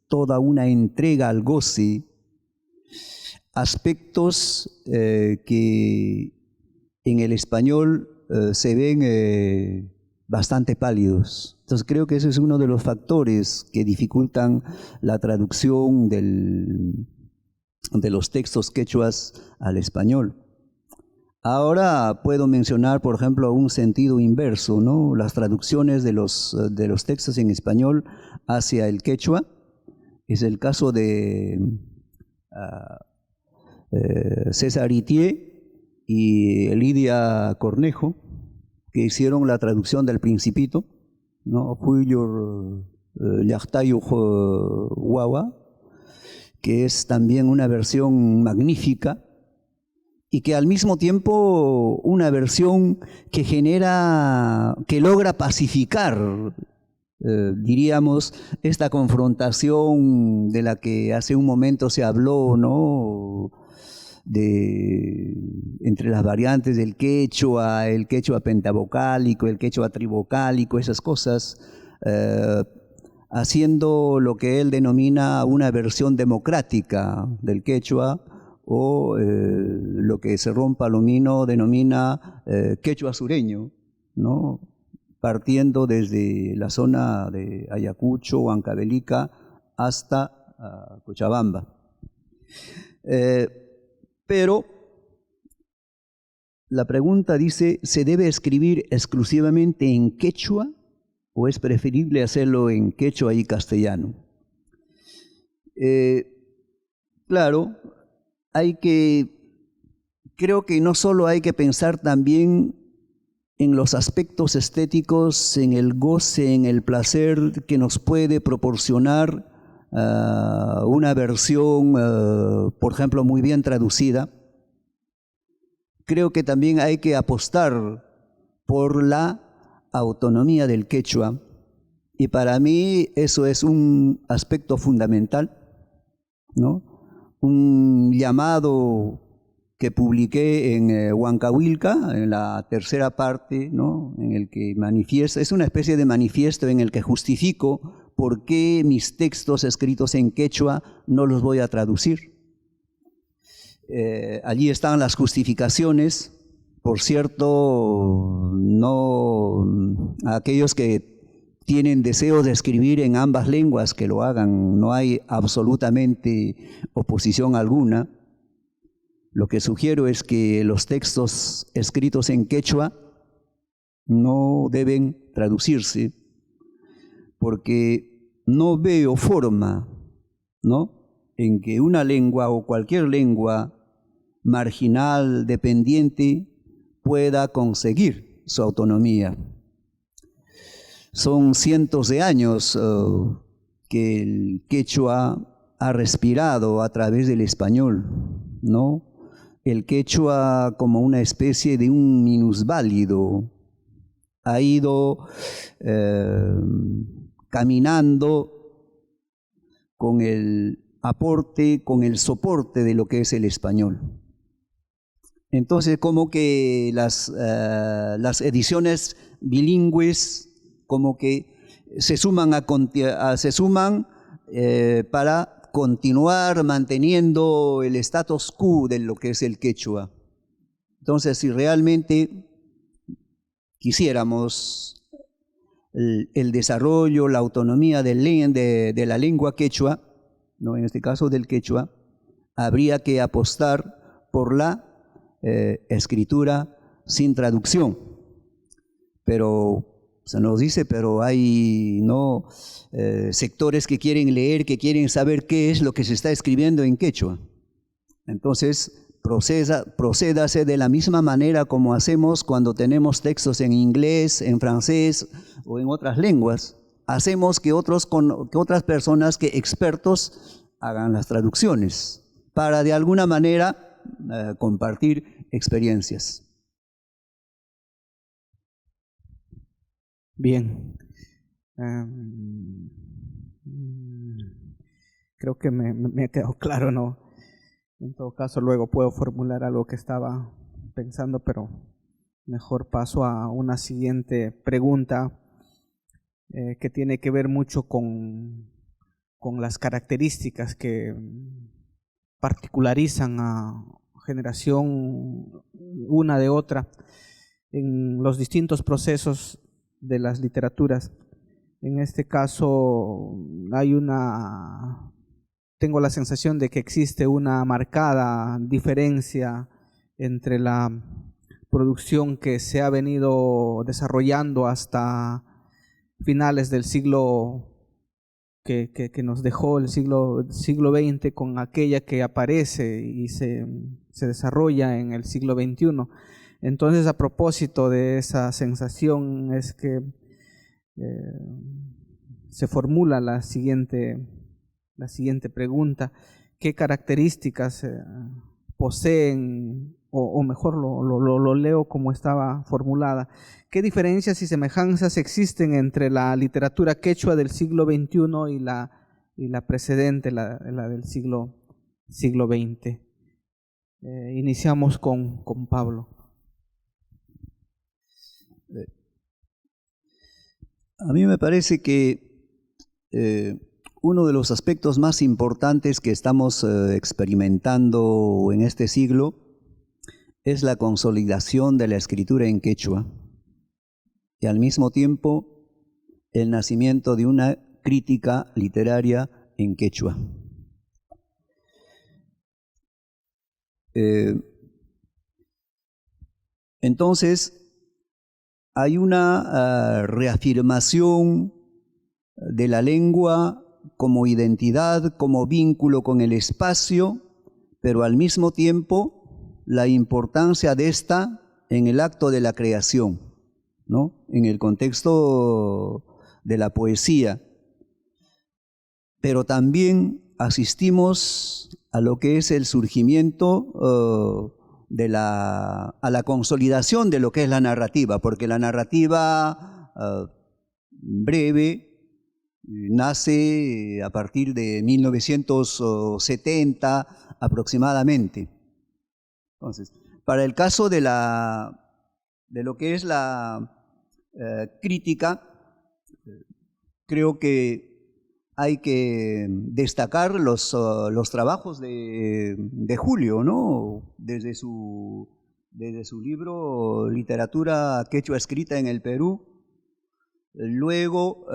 toda una entrega al goce, aspectos que en el español se ven bastante pálidos. Entonces creo que ese es uno de los factores que dificultan la traducción de los textos quechuas al español. Ahora puedo mencionar, por ejemplo, un sentido inverso, ¿no? Las traducciones de los textos en español hacia el quechua. Es el caso de César Itié y Lidia Cornejo, que hicieron la traducción del Principito, ¿no? Guagua, que es también una versión magnífica y que al mismo tiempo una versión que logra pacificar, diríamos, esta confrontación de la que hace un momento se habló, ¿no? Entre las variantes del quechua, el quechua pentavocálico, el quechua trivocálico, esas cosas, haciendo lo que él denomina una versión democrática del quechua, o lo que Cerrón Palomino denomina quechua sureño, ¿no? Partiendo desde la zona de Ayacucho, Huancavelica, hasta Cochabamba. Pero la pregunta dice, ¿se debe escribir exclusivamente en quechua o es preferible hacerlo en quechua y castellano? Claro, creo que no solo hay que pensar también en los aspectos estéticos, en el goce, en el placer que nos puede proporcionar una versión, por ejemplo, muy bien traducida. Creo que también hay que apostar por la autonomía del quechua, y para mí eso es un aspecto fundamental, ¿no? Un llamado que publiqué en Huancahuilca, en la tercera parte, ¿no? En el que manifiesta, es una especie de manifiesto en el que justifico por qué mis textos escritos en quechua no los voy a traducir. Allí están las justificaciones. Por cierto, no, aquellos que tienen deseo de escribir en ambas lenguas, que lo hagan, no hay absolutamente oposición alguna. Lo que sugiero es que los textos escritos en quechua no deben traducirse, porque no veo forma, ¿no?, en que una lengua o cualquier lengua marginal, dependiente, pueda conseguir su autonomía. Son cientos de años que el quechua ha respirado a través del español, ¿no? El quechua, como una especie de un minusválido, ha ido caminando con el aporte, con el soporte de lo que es el español. Entonces, como que las ediciones bilingües como que se suman para continuar manteniendo el status quo de lo que es el quechua. Entonces, si realmente quisiéramos el desarrollo, la autonomía de la lengua quechua, ¿no?, en este caso del quechua, habría que apostar por la escritura sin traducción. Pero se nos dice, pero hay sectores que quieren leer, que quieren saber qué es lo que se está escribiendo en quechua. Entonces, procédase de la misma manera como hacemos cuando tenemos textos en inglés, en francés o en otras lenguas. Hacemos que otras personas, que expertos, hagan las traducciones para de alguna manera compartir experiencias. Bien. Creo que me ha quedado claro, ¿no? En todo caso, luego puedo formular algo que estaba pensando, pero mejor paso a una siguiente pregunta que tiene que ver mucho con las características que particularizan a generación una de otra en los distintos procesos de las literaturas. En este caso tengo la sensación de que existe una marcada diferencia entre la producción que se ha venido desarrollando hasta finales del siglo que nos dejó el siglo XX con aquella que aparece y se desarrolla en el siglo XXI. Entonces, a propósito de esa sensación es que se formula la siguiente pregunta: ¿qué características poseen, o mejor lo leo como estaba formulada? ¿Qué diferencias y semejanzas existen entre la literatura quechua del siglo XXI y la precedente, la del siglo XX? Iniciamos con Pablo. A mí me parece que uno de los aspectos más importantes que estamos experimentando en este siglo es la consolidación de la escritura en quechua y al mismo tiempo el nacimiento de una crítica literaria en quechua. Entonces, hay una reafirmación de la lengua como identidad, como vínculo con el espacio, pero al mismo tiempo la importancia de esta en el acto de la creación, ¿no? En el contexto de la poesía. Pero también asistimos a lo que es el surgimiento a la consolidación de lo que es la narrativa, porque la narrativa breve nace a partir de 1970 aproximadamente. Entonces, para el caso de lo que es la crítica, creo que hay que destacar los trabajos de Julio, ¿no? Desde su libro Literatura Quechua escrita en el Perú. Luego,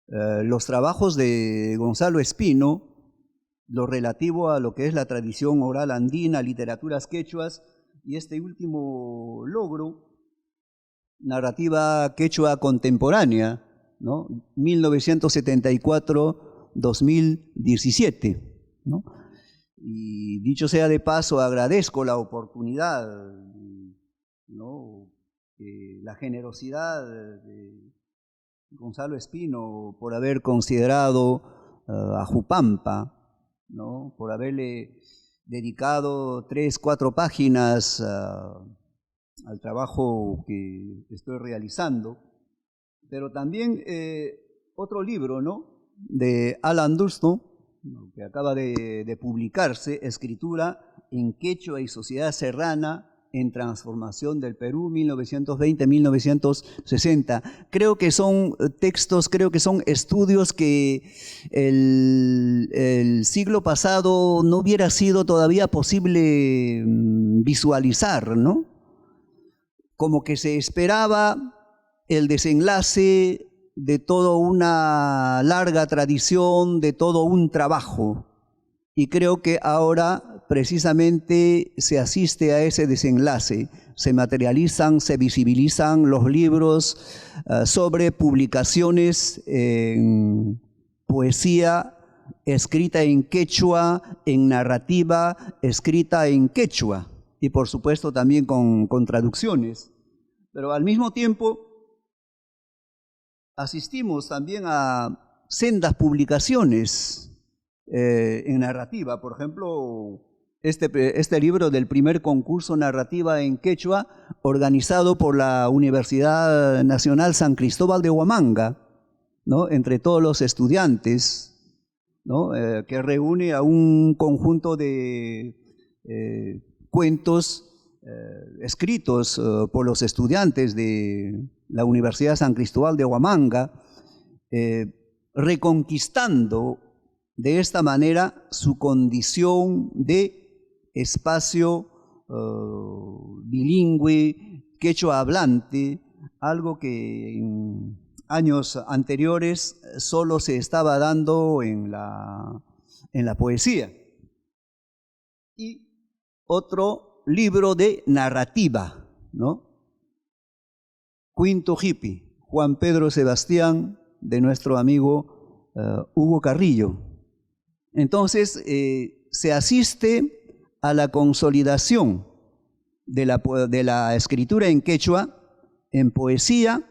los trabajos de Gonzalo Espino, lo relativo a lo que es la tradición oral andina, literaturas quechuas, y este último logro, narrativa quechua contemporánea, ¿no? 1974-2017, ¿no? Y dicho sea de paso, agradezco la oportunidad, ¿no? La generosidad de Gonzalo Espino por haber considerado a Jupampa, ¿no? Por haberle dedicado 3-4 páginas al trabajo que estoy realizando. Pero también otro libro, ¿no? De Alan Durston, ¿no? Que acaba de publicarse, Escritura en Quechua y Sociedad Serrana en Transformación del Perú, 1920-1960. Creo que son textos, creo que son estudios que el siglo pasado no hubiera sido todavía posible visualizar, ¿no? Como que se esperaba el desenlace de toda una larga tradición, de todo un trabajo. Y creo que ahora precisamente se asiste a ese desenlace. Se materializan, se visibilizan los libros sobre publicaciones en poesía escrita en quechua, en narrativa escrita en quechua y por supuesto también con traducciones. Pero al mismo tiempo asistimos también a sendas publicaciones en narrativa. Por ejemplo, este libro del primer concurso narrativa en quechua organizado por la Universidad Nacional San Cristóbal de Huamanga, ¿no? Entre todos los estudiantes, ¿no? Que reúne a un conjunto de cuentos escritos por los estudiantes de la Universidad San Cristóbal de Huamanga, reconquistando de esta manera su condición de espacio bilingüe, quechua hablante, algo que en años anteriores solo se estaba dando en la poesía. Y otro libro de narrativa, ¿no? Quinto Hippie, Juan Pedro Sebastián, de nuestro amigo Hugo Carrillo. Entonces, se asiste a la consolidación de la escritura en quechua, en poesía,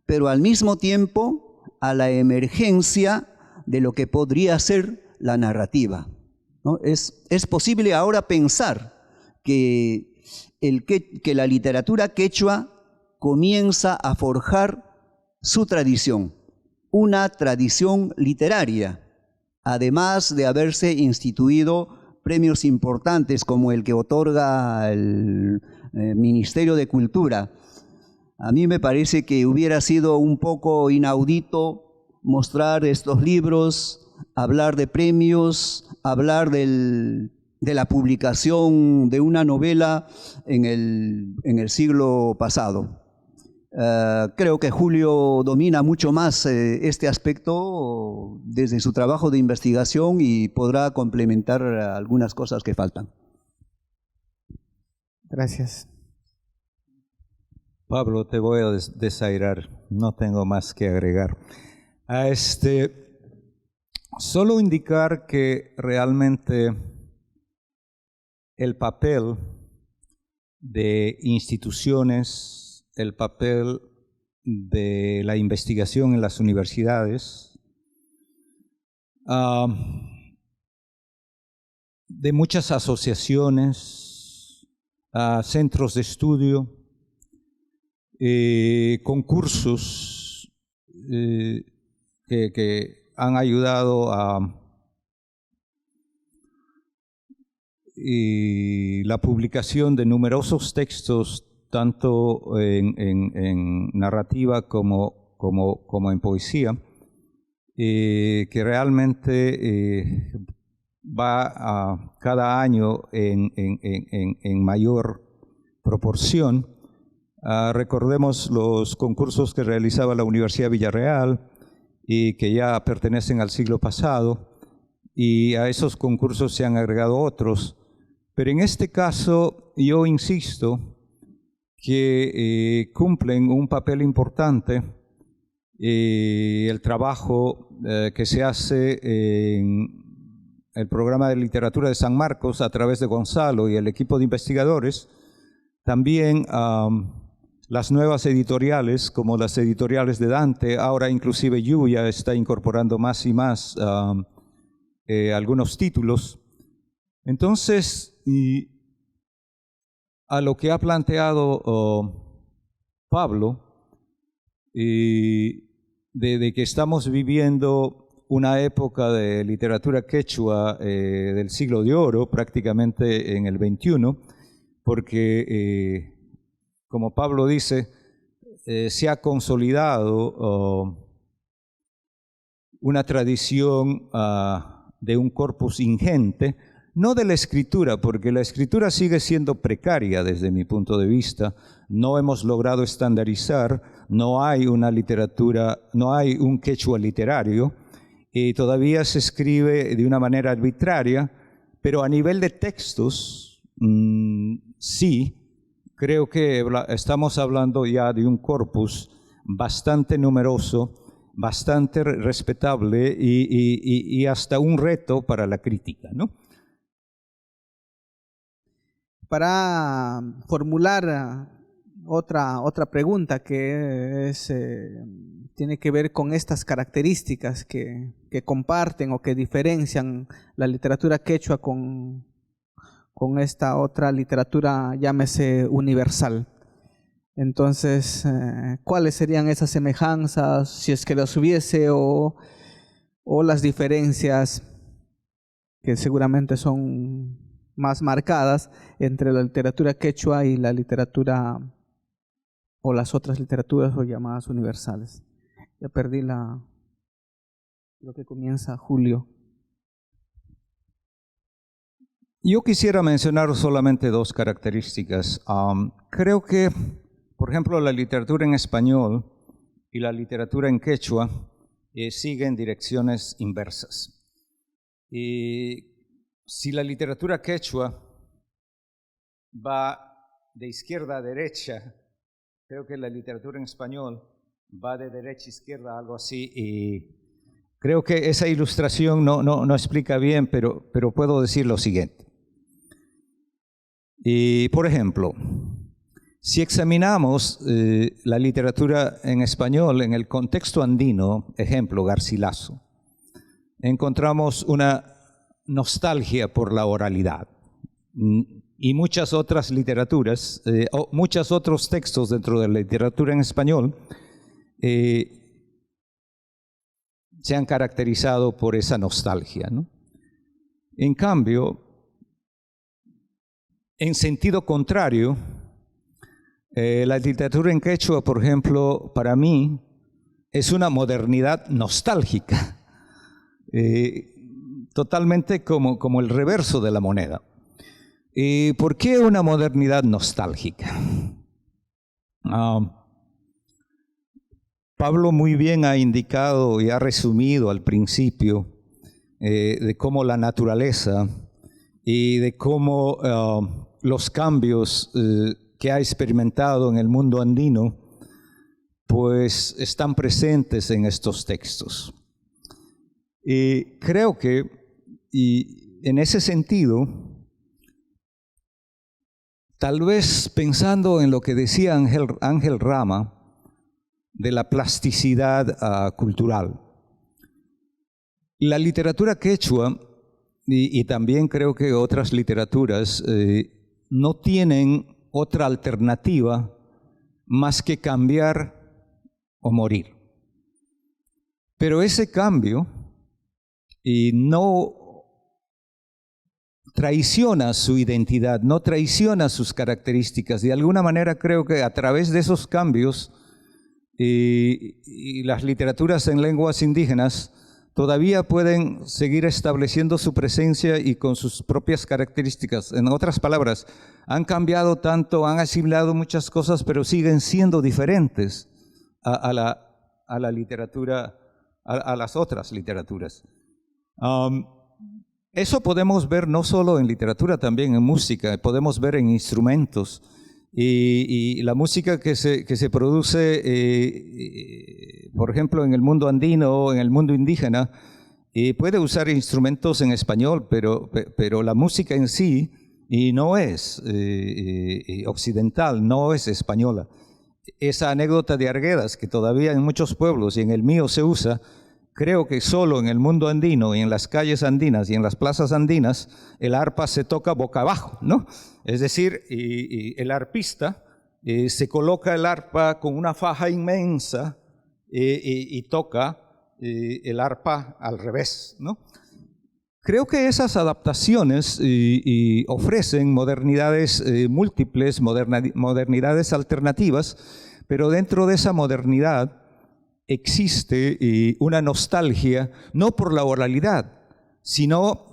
pero al mismo tiempo a la emergencia de lo que podría ser la narrativa, ¿no? Es posible ahora pensar que la literatura quechua comienza a forjar su tradición, una tradición literaria, además de haberse instituido premios importantes como el que otorga el Ministerio de Cultura. A mí me parece que hubiera sido un poco inaudito mostrar estos libros, hablar de premios, hablar de la publicación de una novela en el siglo pasado. Creo que Julio domina mucho más este aspecto desde su trabajo de investigación y podrá complementar algunas cosas que faltan. Gracias. Pablo, te voy a desairar, no tengo más que agregar. Solo indicar que realmente el papel de instituciones, el papel de la investigación en las universidades, de muchas asociaciones, centros de estudio, concursos que han ayudado a la publicación de numerosos textos, tanto en narrativa como en poesía, que realmente va cada año en mayor proporción. Recordemos los concursos que realizaba la Universidad Villarreal y que ya pertenecen al siglo pasado, y a esos concursos se han agregado otros. Pero en este caso yo insisto que cumplen un papel importante el trabajo que se hace en el programa de literatura de San Marcos a través de Gonzalo y el equipo de investigadores. También las nuevas editoriales, como las editoriales de Dante, ahora inclusive Yuya está incorporando más y más algunos títulos. Entonces, a lo que ha planteado Pablo, de que estamos viviendo una época de literatura quechua del siglo de oro, prácticamente en el XXI, porque como Pablo dice, se ha consolidado una tradición de un corpus ingente, no de la escritura, porque la escritura sigue siendo precaria desde mi punto de vista. No hemos logrado estandarizar, no hay una literatura, no hay un quechua literario, y todavía se escribe de una manera arbitraria, pero a nivel de textos, sí, creo que estamos hablando ya de un corpus bastante numeroso, bastante respetable y hasta un reto para la crítica, ¿no? Para formular otra pregunta que tiene que ver con estas características que comparten o que diferencian la literatura quechua con esta otra literatura, llámese universal. Entonces, ¿cuáles serían esas semejanzas, si es que las hubiese, o las diferencias que seguramente son más marcadas entre la literatura quechua y la literatura o las otras literaturas o llamadas universales? Ya perdí lo que comienza Julio. Yo quisiera mencionar solamente dos características. Creo que, por ejemplo, la literatura en español y la literatura en quechua siguen direcciones inversas. Y si la literatura quechua va de izquierda a derecha, creo que la literatura en español va de derecha a izquierda, algo así, y creo que esa ilustración no explica bien, pero puedo decir lo siguiente. Y, por ejemplo, si examinamos la literatura en español en el contexto andino, ejemplo, Garcilaso, encontramos una nostalgia por la oralidad. Y muchas otras literaturas, o muchos otros textos dentro de la literatura en español se han caracterizado por esa nostalgia, ¿no? En cambio, en sentido contrario, la literatura en quechua, por ejemplo, para mí, es una modernidad nostálgica, totalmente como el reverso de la moneda. ¿Por qué una modernidad nostálgica? Pablo muy bien ha indicado y ha resumido al principio de cómo la naturaleza y de cómo los cambios que ha experimentado en el mundo andino pues están presentes en estos textos. Y creo que en ese sentido, tal vez pensando en lo que decía Ángel Rama de la plasticidad cultural, la literatura quechua y también creo que otras literaturas no tienen otra alternativa más que cambiar o morir. Pero ese cambio no traiciona su identidad, no traiciona sus características. De alguna manera creo que a través de esos cambios y las literaturas en lenguas indígenas todavía pueden seguir estableciendo su presencia y con sus propias características. En otras palabras, han cambiado tanto, han asimilado muchas cosas, pero siguen siendo diferentes a la literatura, a las otras literaturas. Eso podemos ver no solo en literatura, también en música, podemos ver en instrumentos. Y la música que se produce, por ejemplo, en el mundo andino o en el mundo indígena, puede usar instrumentos en español, pero la música en sí no es occidental, no es española. Esa anécdota de Arguedas, que todavía en muchos pueblos y en el mío se usa, creo que solo en el mundo andino y en las calles andinas y en las plazas andinas el arpa se toca boca abajo, ¿no? Es decir, el arpista se coloca el arpa con una faja inmensa y toca el arpa al revés, ¿no? Creo que esas adaptaciones ofrecen modernidades múltiples, modernidades alternativas, pero dentro de esa modernidad existe una nostalgia, no por la oralidad, sino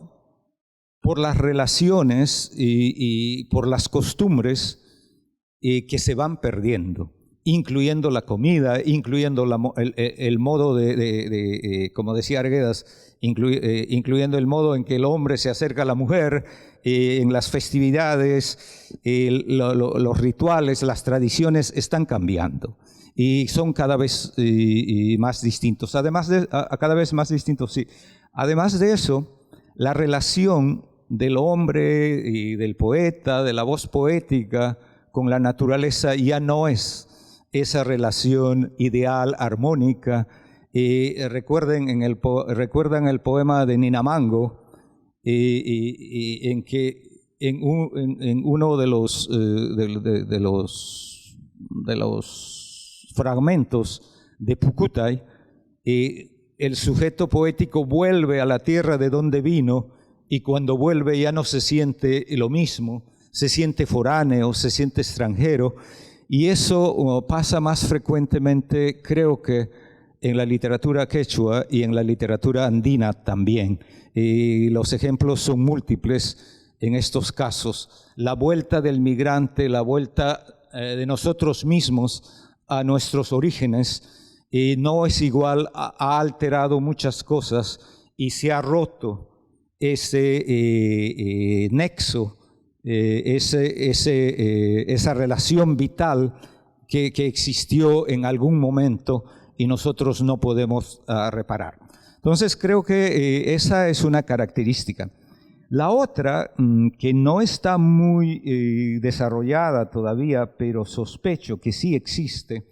por las relaciones y por las costumbres que se van perdiendo. incluyendo la comida, incluyendo el modo como decía Arguedas, incluyendo el modo en que el hombre se acerca a la mujer, en las festividades, los rituales, las tradiciones están cambiando y son cada vez más distintos. Cada vez más distintos, sí. Además de eso, la relación del hombre y del poeta, de la voz poética con la naturaleza ya no es esa relación ideal, armónica. Recuerdan el poema de Ninamango, en que en uno de los fragmentos de Pucutay, el sujeto poético vuelve a la tierra de donde vino, y cuando vuelve ya no se siente lo mismo, se siente foráneo, se siente extranjero, y eso pasa más frecuentemente, creo que, en la literatura quechua y en la literatura andina también. Y los ejemplos son múltiples en estos casos. La vuelta del migrante, la vuelta de nosotros mismos a nuestros orígenes, no es igual, ha alterado muchas cosas y se ha roto ese nexo, esa relación vital que existió en algún momento y nosotros no podemos reparar. Entonces creo que esa es una característica. La otra, que no está muy desarrollada todavía, pero sospecho que sí existe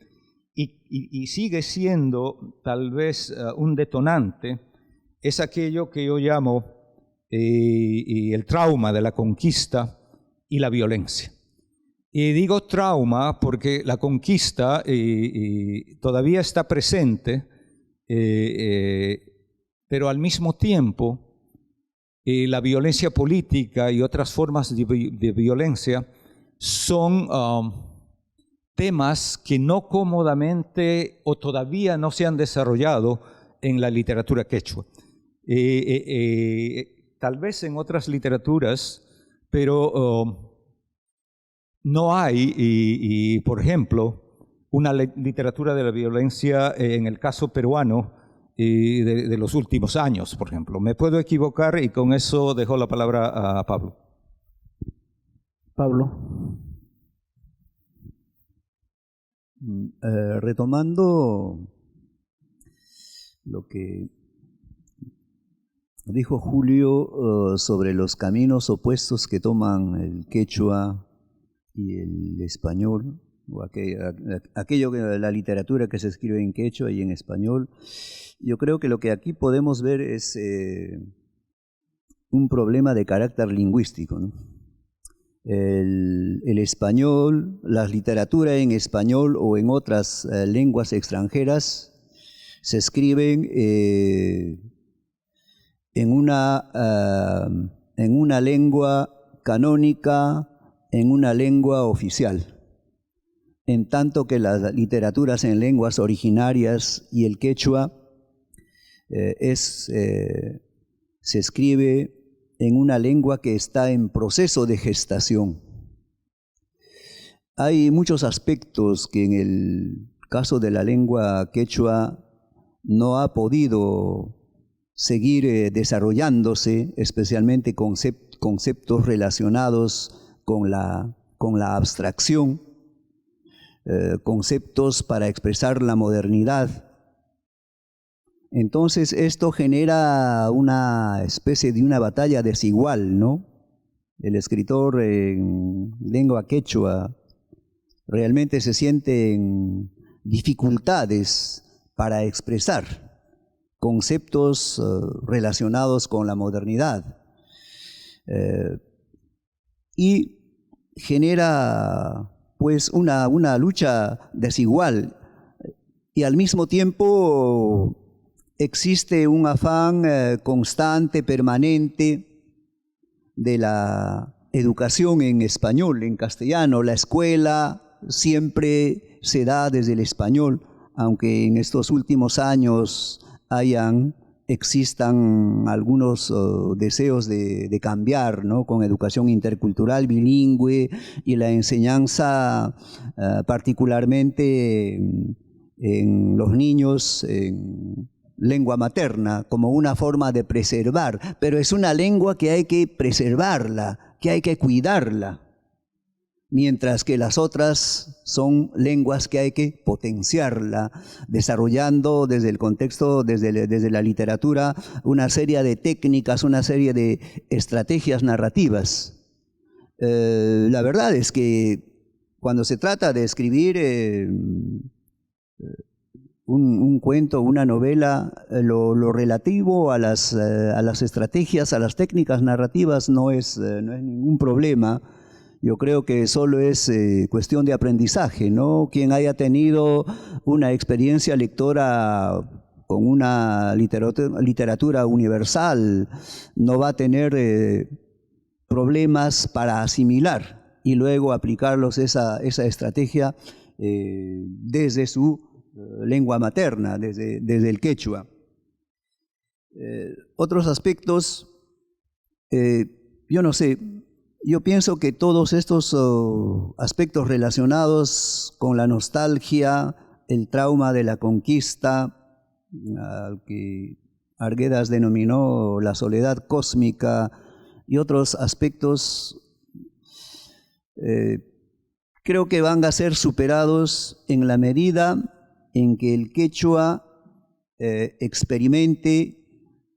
y sigue siendo tal vez un detonante, es aquello que yo llamo el trauma de la conquista y la violencia. Y digo trauma porque la conquista todavía está presente, pero al mismo tiempo la violencia política y otras formas de violencia son temas que no cómodamente o todavía no se han desarrollado en la literatura quechua. Tal vez en otras literaturas, pero no hay, por ejemplo, una literatura de la violencia en el caso peruano de los últimos años, por ejemplo. Me puedo equivocar y con eso dejo la palabra a Pablo. Pablo. Retomando lo que dijo Julio sobre los caminos opuestos que toman el quechua y el español, o aquello que la literatura que se escribe en quechua y en español, yo creo que lo que aquí podemos ver es un problema de carácter lingüístico, ¿no? El español, la literatura en español o en otras lenguas extranjeras se escriben en una lengua canónica, en una lengua oficial, en tanto que las literaturas en lenguas originarias y el quechua se escribe en una lengua que está en proceso de gestación. Hay muchos aspectos que en el caso de la lengua quechua no ha podido seguir desarrollándose, especialmente conceptos relacionados con la abstracción, conceptos para expresar la modernidad. Entonces esto genera una especie de una batalla desigual, ¿no? El escritor en lengua quechua realmente se siente en dificultades para expresar conceptos relacionados con la modernidad. Y genera pues una lucha desigual y al mismo tiempo existe un afán constante, permanente de la educación en español, en castellano. La escuela siempre se da desde el español, aunque en estos últimos años hayan existan algunos deseos de cambiar, ¿no? Con educación intercultural, bilingüe y la enseñanza particularmente en los niños en lengua materna como una forma de preservar, pero es una lengua que hay que preservarla, que hay que cuidarla, mientras que las otras son lenguas que hay que potenciarla, desarrollando desde el contexto, desde la literatura, una serie de técnicas, una serie de estrategias narrativas. La verdad es que cuando se trata de escribir un cuento, una novela, lo relativo a las estrategias, a las técnicas narrativas no es ningún problema. Yo creo que solo es cuestión de aprendizaje, ¿no? Quien haya tenido una experiencia lectora con una literatura universal no va a tener problemas para asimilar y luego aplicarlos esa estrategia desde su lengua materna, desde el quechua. Otros aspectos, yo no sé, yo pienso que todos estos aspectos relacionados con la nostalgia, el trauma de la conquista, al que Arguedas denominó la soledad cósmica, y otros aspectos, creo que van a ser superados en la medida en que el quechua experimente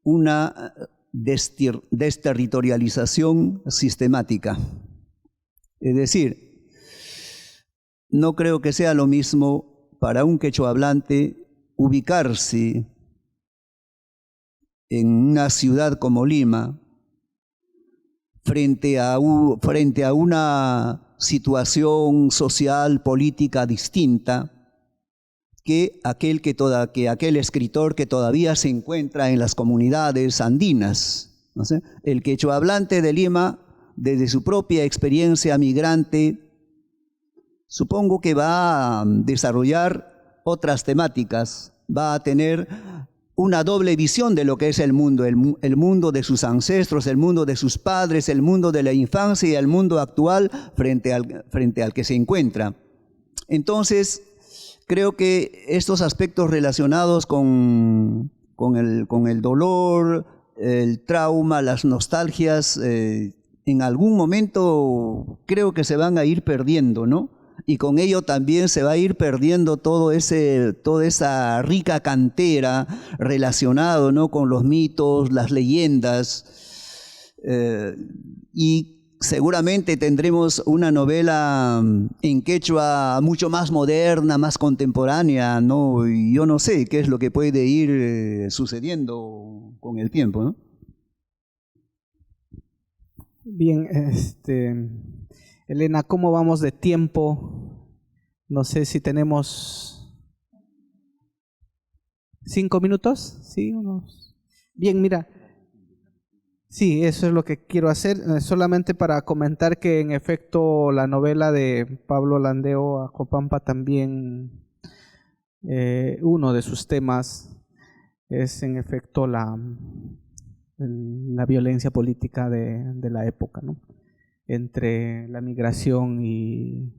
una desterritorialización sistemática. Es decir, no creo que sea lo mismo para un quechua hablante ubicarse en una ciudad como Lima frente a una situación social, política distinta que aquel escritor que todavía se encuentra en las comunidades andinas, ¿no sé? El quechua hablante de Lima, desde su propia experiencia migrante, supongo que va a desarrollar otras temáticas, va a tener una doble visión de lo que es el mundo de sus ancestros, el mundo de sus padres, el mundo de la infancia y el mundo actual frente al que se encuentra. Entonces, creo que estos aspectos relacionados con el dolor, el trauma, las nostalgias, en algún momento creo que se van a ir perdiendo, ¿no? Y con ello también se va a ir perdiendo toda esa rica cantera relacionada, ¿no? Con los mitos, las leyendas, y seguramente tendremos una novela en quechua mucho más moderna, más contemporánea, ¿no? Y yo no sé qué es lo que puede ir sucediendo con el tiempo, ¿no? Bien, Elena, ¿cómo vamos de tiempo? No sé si tenemos 5 minutos, ¿sí? Bien, mira. Sí, eso es lo que quiero hacer, solamente para comentar que en efecto la novela de Pablo Landeo Acopampa también, uno de sus temas es en efecto la violencia política de la época, ¿no? Entre la migración y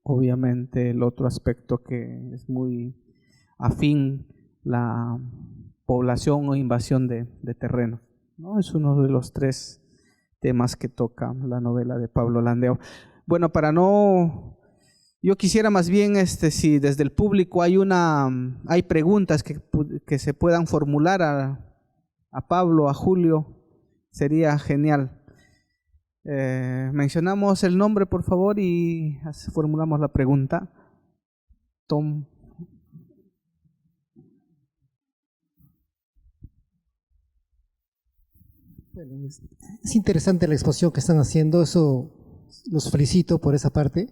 obviamente el otro aspecto que es muy afín, la población o invasión de terrenos, ¿no? Es uno de los 3 temas que toca la novela de Pablo Landeo. Bueno, yo quisiera más bien, si desde el público hay preguntas que se puedan formular a Pablo, a Julio, sería genial. Mencionamos el nombre, por favor, y formulamos la pregunta. Tom. Bueno, es interesante la exposición que están haciendo, eso los felicito por esa parte.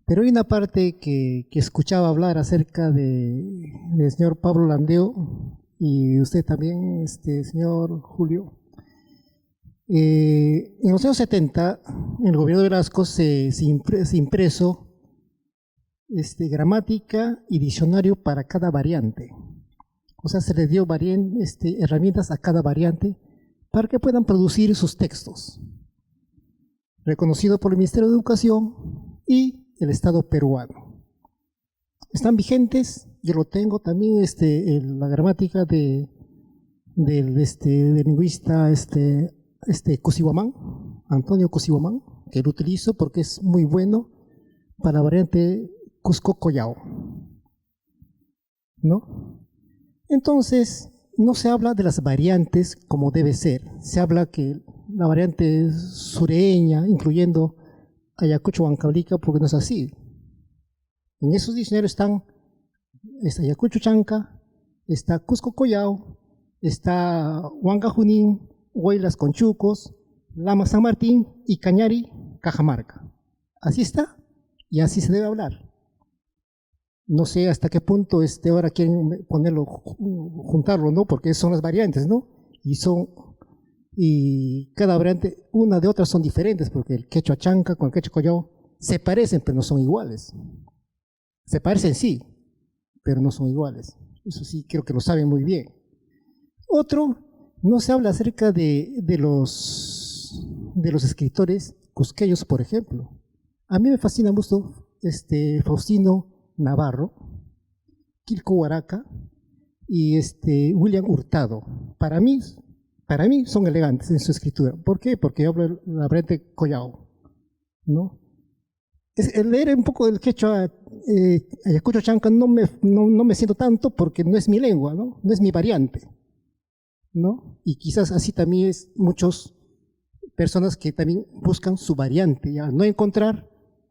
Pero hay una parte que escuchaba hablar acerca del señor Pablo Landeo y usted también, señor Julio. En los años 70, en el gobierno de Velasco se impreso gramática y diccionario para cada variante. O sea, se les dio herramientas a cada variante para que puedan producir sus textos, reconocido por el Ministerio de Educación y el Estado peruano. Están vigentes, yo lo tengo también, la gramática del lingüista Cusihuamán, Antonio Cusihuamán, que lo utilizo porque es muy bueno para la variante Cusco-Collao, ¿no? Entonces, no se habla de las variantes como debe ser, se habla que la variante sureña, incluyendo Ayacucho Huancavelica, porque no es así. En esos diccionarios está Ayacucho Chanca, está Cusco Collao, está Huanca Junín, Huaylas Conchucos, Lama San Martín y Cañari Cajamarca. Así está y así se debe hablar. No sé hasta qué punto ahora quieren ponerlo, juntarlo, ¿no? Porque son las variantes, ¿no? Y cada variante, una de otras son diferentes, porque el quechua chanca con el quechua collao se parecen, pero no son iguales. Se parecen sí, pero no son iguales. Eso sí, creo que lo saben muy bien. Otro, no se habla acerca de los escritores cusqueños, por ejemplo. A mí me fascina mucho Faustino Navarro, Quilco Huaraca y William Hurtado. Para mí son elegantes en su escritura. ¿Por qué? Porque habla la variante collao, ¿no? El leer un poco del quechua Ayacucho Chanca no me siento tanto porque no es mi lengua, ¿no? No es mi variante, ¿no? Y quizás así también es muchas personas que también buscan su variante, y al no encontrar,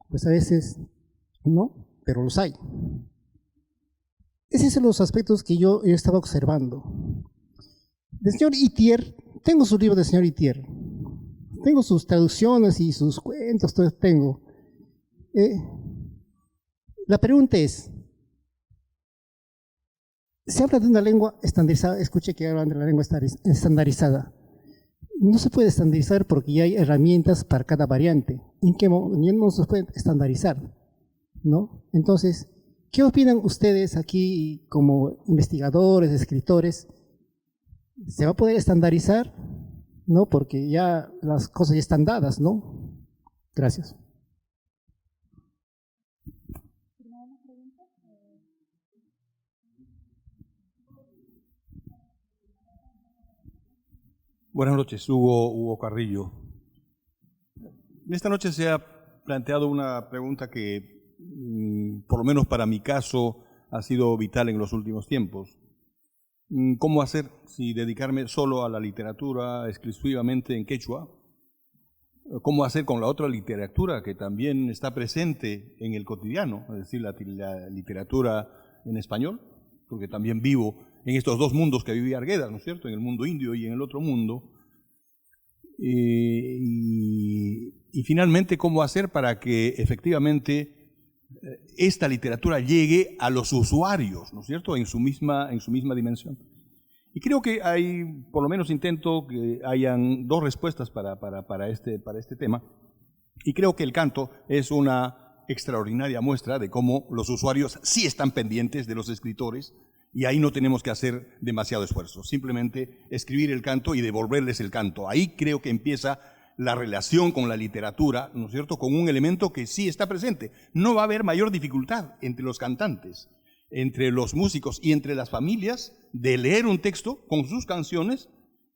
pues a veces no, pero los hay. Esos son los aspectos que yo estaba observando. Del señor Itier, tengo su libro del señor Itier, tengo sus traducciones y sus cuentos, todo tengo. La pregunta es, se habla de una lengua estandarizada, escuché que hablan de la lengua estandarizada. No se puede estandarizar porque ya hay herramientas para cada variante. ¿En qué momento no se puede estandarizar? ¿No? Entonces, ¿qué opinan ustedes aquí como investigadores, escritores? ¿Se va a poder estandarizar? ¿No? Porque ya las cosas ya están dadas, ¿no? Gracias. Buenas noches, Hugo Carrillo. Esta noche se ha planteado una pregunta que, por lo menos para mi caso, ha sido vital en los últimos tiempos. ¿Cómo hacer si dedicarme solo a la literatura exclusivamente en quechua? ¿Cómo hacer con la otra literatura que también está presente en el cotidiano, es decir, la literatura en español? Porque también vivo en estos dos mundos que vivía Arguedas, ¿no es cierto?, en el mundo indio y en el otro mundo. Y finalmente, ¿cómo hacer para que efectivamente esta literatura llegue a los usuarios, ¿no es cierto?, en su misma dimensión? Y creo que hay, por lo menos intento que hayan dos respuestas para este tema. Y creo que el canto es una extraordinaria muestra de cómo los usuarios sí están pendientes de los escritores, y ahí no tenemos que hacer demasiado esfuerzo, simplemente escribir el canto y devolverles el canto. Ahí creo que empieza la relación con la literatura, ¿no es cierto?, con un elemento que sí está presente. No va a haber mayor dificultad entre los cantantes, entre los músicos y entre las familias de leer un texto con sus canciones,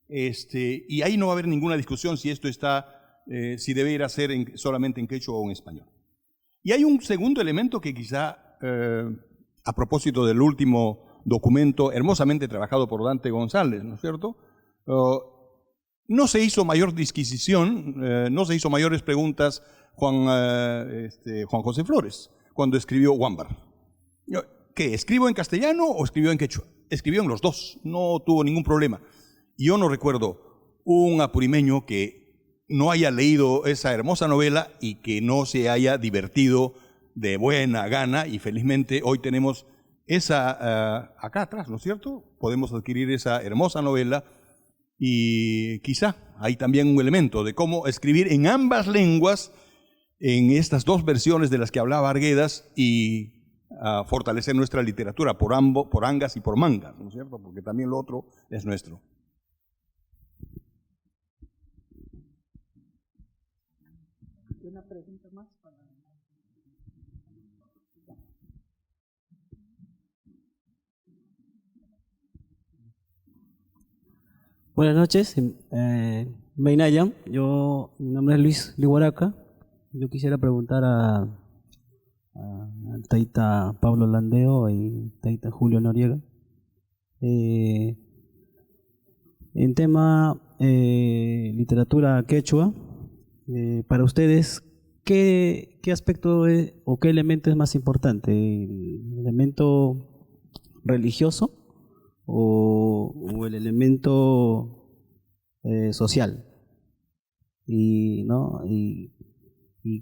y ahí no va a haber ninguna discusión si esto si debe ir a ser solamente en quechua o en español. Y hay un segundo elemento que quizá, a propósito del último documento hermosamente trabajado por Dante González, ¿no es cierto?, no se hizo mayor disquisición, no se hizo mayores preguntas Juan José Flores cuando escribió Huambar. ¿Qué? ¿Escribo en castellano o escribió en quechua? Escribió en los dos, no tuvo ningún problema. Yo no recuerdo un apurimeño que no haya leído esa hermosa novela y que no se haya divertido de buena gana, y felizmente hoy tenemos esa acá atrás, ¿no es cierto? Podemos adquirir esa hermosa novela, y quizá hay también un elemento de cómo escribir en ambas lenguas, en estas dos versiones de las que hablaba Arguedas, y fortalecer nuestra literatura por angas y por mangas, ¿no es cierto? Porque también lo otro es nuestro. Una pregunta más para... Buenas noches, Mainaya. Mi nombre es Luis Lihuaraca. Yo quisiera preguntar a Taita Pablo Landeo y Taita Julio Noriega. En tema literatura quechua, para ustedes, ¿qué aspecto o qué elemento es más importante? ¿El elemento religioso o el elemento social? ¿Y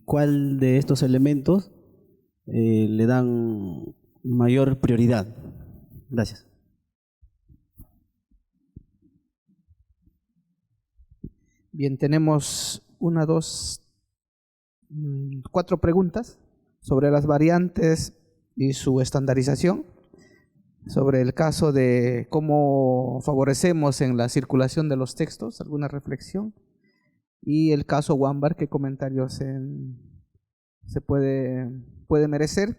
cuál de estos elementos le dan mayor prioridad? Gracias. Bien, tenemos 4 preguntas sobre las variantes y su estandarización, sobre el caso de cómo favorecemos en la circulación de los textos, alguna reflexión, y el caso Wambar, qué comentarios se puede merecer,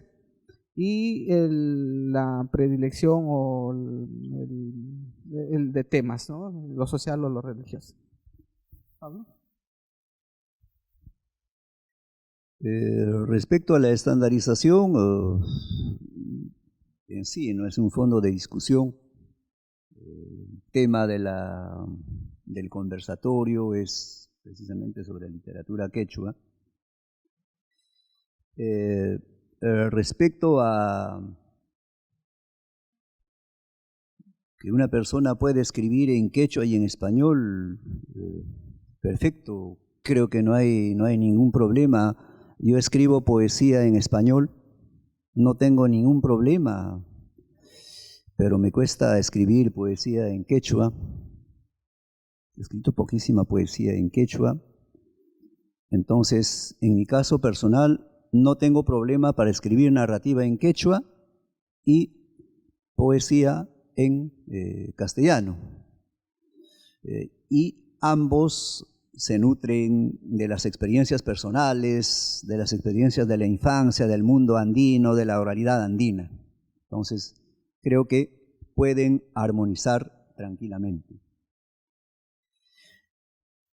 y la predilección o el de temas, ¿no? Lo social o lo religioso. ¿Pablo? Respecto a la estandarización, en sí no es un fondo de discusión. El tema del conversatorio es precisamente sobre literatura quechua. Respecto a que una persona puede escribir en quechua y en español, perfecto, creo que no hay ningún problema. Yo escribo poesía en español, no tengo ningún problema, pero me cuesta escribir poesía en quechua. He escrito poquísima poesía en quechua. Entonces, en mi caso personal, no tengo problema para escribir narrativa en quechua y poesía en castellano. Y ambos se nutren de las experiencias personales, de las experiencias de la infancia, del mundo andino, de la oralidad andina. Entonces, creo que pueden armonizar tranquilamente.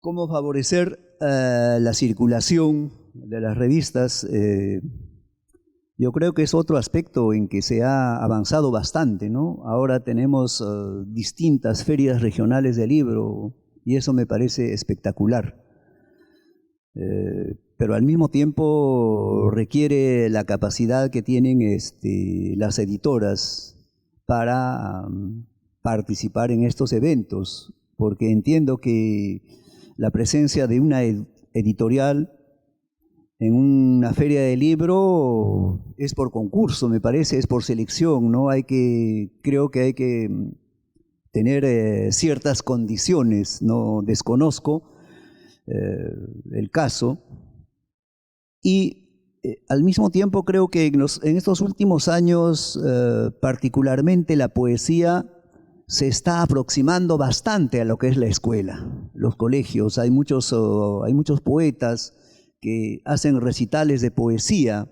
¿Cómo favorecer la circulación de las revistas? Yo creo que es otro aspecto en que se ha avanzado bastante, ¿no? Ahora tenemos distintas ferias regionales de libro y eso me parece espectacular. Pero al mismo tiempo requiere la capacidad que tienen las editoras para participar en estos eventos, porque entiendo que la presencia de una editorial en una feria de libro es por concurso, me parece, es por selección, ¿no? Creo que hay que tener ciertas condiciones, no desconozco el caso, y al mismo tiempo creo que en estos últimos años, particularmente la poesía, se está aproximando bastante a lo que es la escuela, los colegios. Hay muchos poetas que hacen recitales de poesía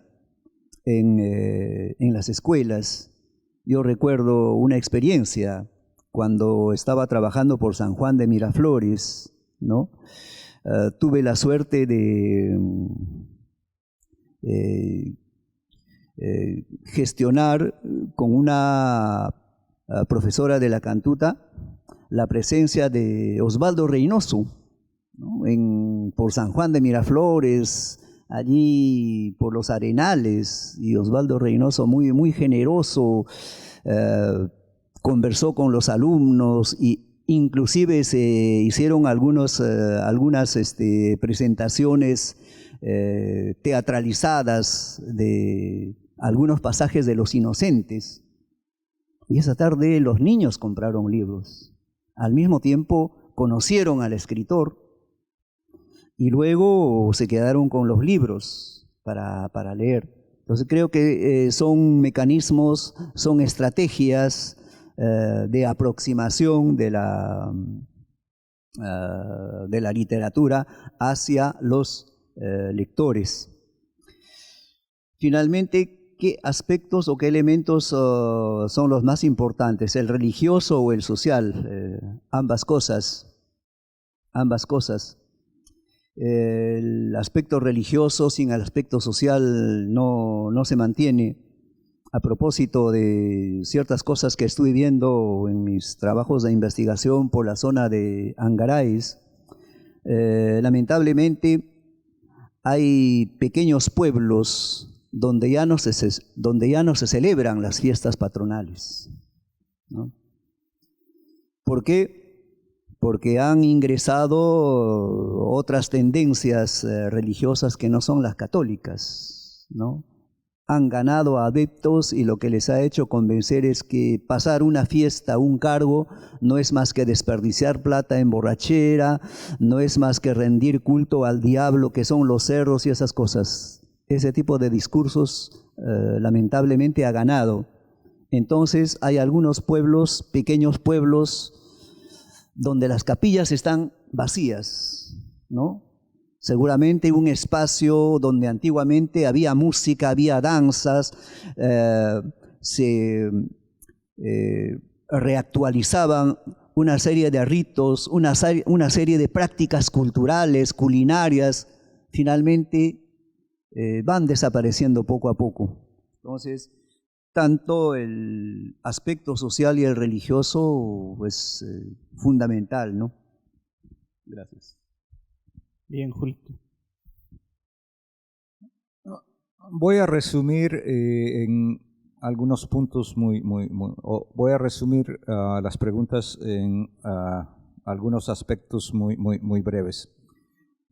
en las escuelas. Yo recuerdo una experiencia cuando estaba trabajando por San Juan de Miraflores, ¿no? Tuve la suerte de gestionar con una profesora de la Cantuta la presencia de Osvaldo Reynoso, ¿no? Por San Juan de Miraflores, allí por los Arenales, y Osvaldo Reynoso muy, muy generoso, conversó con los alumnos y inclusive se hicieron algunas presentaciones teatralizadas de algunos pasajes de Los Inocentes. Y esa tarde los niños compraron libros. Al mismo tiempo conocieron al escritor y luego se quedaron con los libros para leer. Entonces creo que son mecanismos, son estrategias de aproximación de la literatura hacia los lectores. Finalmente, ¿qué aspectos o qué elementos son los más importantes? ¿El religioso o el social? Ambas cosas. Ambas cosas. El aspecto religioso sin el aspecto social no se mantiene. A propósito de ciertas cosas que estuve viendo en mis trabajos de investigación por la zona de Angarais, lamentablemente hay pequeños pueblos donde ya no se celebran las fiestas patronales, ¿no? ¿Por qué? Porque han ingresado otras tendencias religiosas que no son las católicas, ¿no? Han ganado adeptos y lo que les ha hecho convencer es que pasar una fiesta, un cargo, no es más que desperdiciar plata en borrachera, no es más que rendir culto al diablo, que son los cerros y esas cosas. Ese tipo de discursos lamentablemente ha ganado. Entonces hay algunos pueblos, pequeños pueblos, donde las capillas están vacías, ¿no? Seguramente un espacio donde antiguamente había música, había danzas, se reactualizaban una serie de ritos, una serie de prácticas culturales, culinarias, finalmente van desapareciendo poco a poco. Entonces, tanto el aspecto social y el religioso es fundamental, ¿no? Gracias. Bien, Julito. Voy a resumir en algunos puntos voy a resumir las preguntas en algunos aspectos muy breves.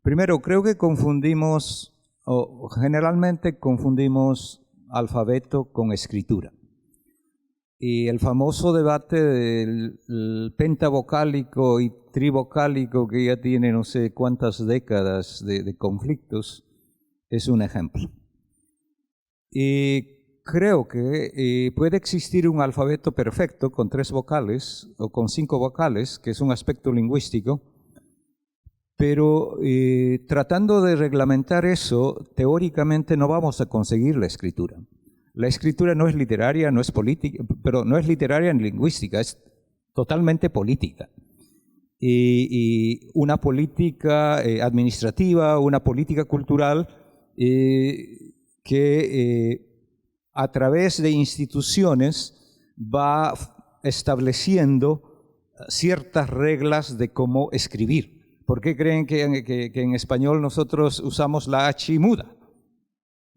Primero, creo que generalmente confundimos alfabeto con escritura. Y el famoso debate del pentavocálico y trivocálico, que ya tiene no sé cuántas décadas de conflictos, es un ejemplo. Y creo que puede existir un alfabeto perfecto con 3 vocales o con 5 vocales, que es un aspecto lingüístico, pero tratando de reglamentar eso, teóricamente no vamos a conseguir la escritura. La escritura no es literaria, no es política, pero no es literaria ni lingüística, es totalmente política. Y una política administrativa, una política cultural que a través de instituciones va estableciendo ciertas reglas de cómo escribir. ¿Por qué creen que en español nosotros usamos la H muda?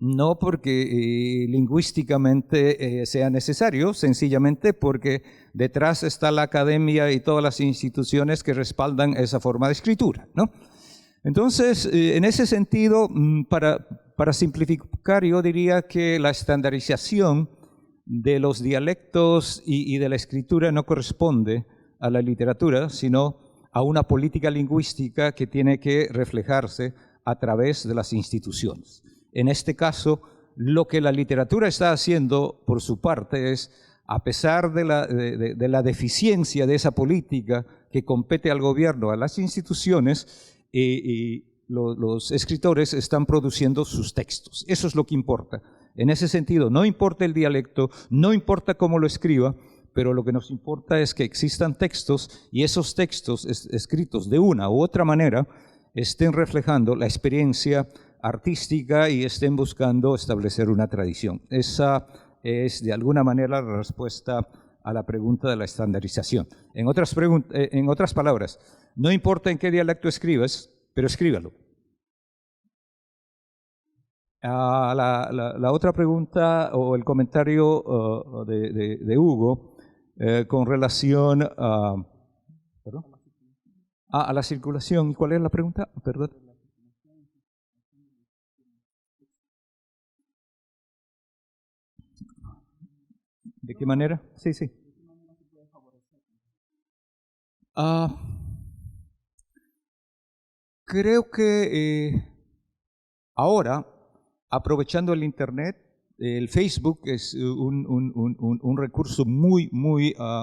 No porque lingüísticamente sea necesario, sencillamente porque detrás está la academia y todas las instituciones que respaldan esa forma de escritura, ¿no? Entonces, en ese sentido, para simplificar, yo diría que la estandarización de los dialectos y de la escritura no corresponde a la literatura, sino a una política lingüística que tiene que reflejarse a través de las instituciones. En este caso, lo que la literatura está haciendo por su parte es, a pesar de la deficiencia de esa política que compete al gobierno, a las instituciones, los escritores están produciendo sus textos. Eso es lo que importa. En ese sentido, no importa el dialecto, no importa cómo lo escriba, pero lo que nos importa es que existan textos y esos textos escritos de una u otra manera estén reflejando la experiencia artística y estén buscando establecer una tradición. Esa es de alguna manera la respuesta a la pregunta de la estandarización. En otras palabras, no importa en qué dialecto escribas, pero escríbalo. La otra pregunta o el comentario de Hugo con relación a la circulación. ¿Cuál es la pregunta? Perdón. ¿De qué manera? Sí. Creo que ahora, aprovechando el Internet, el Facebook es un recurso muy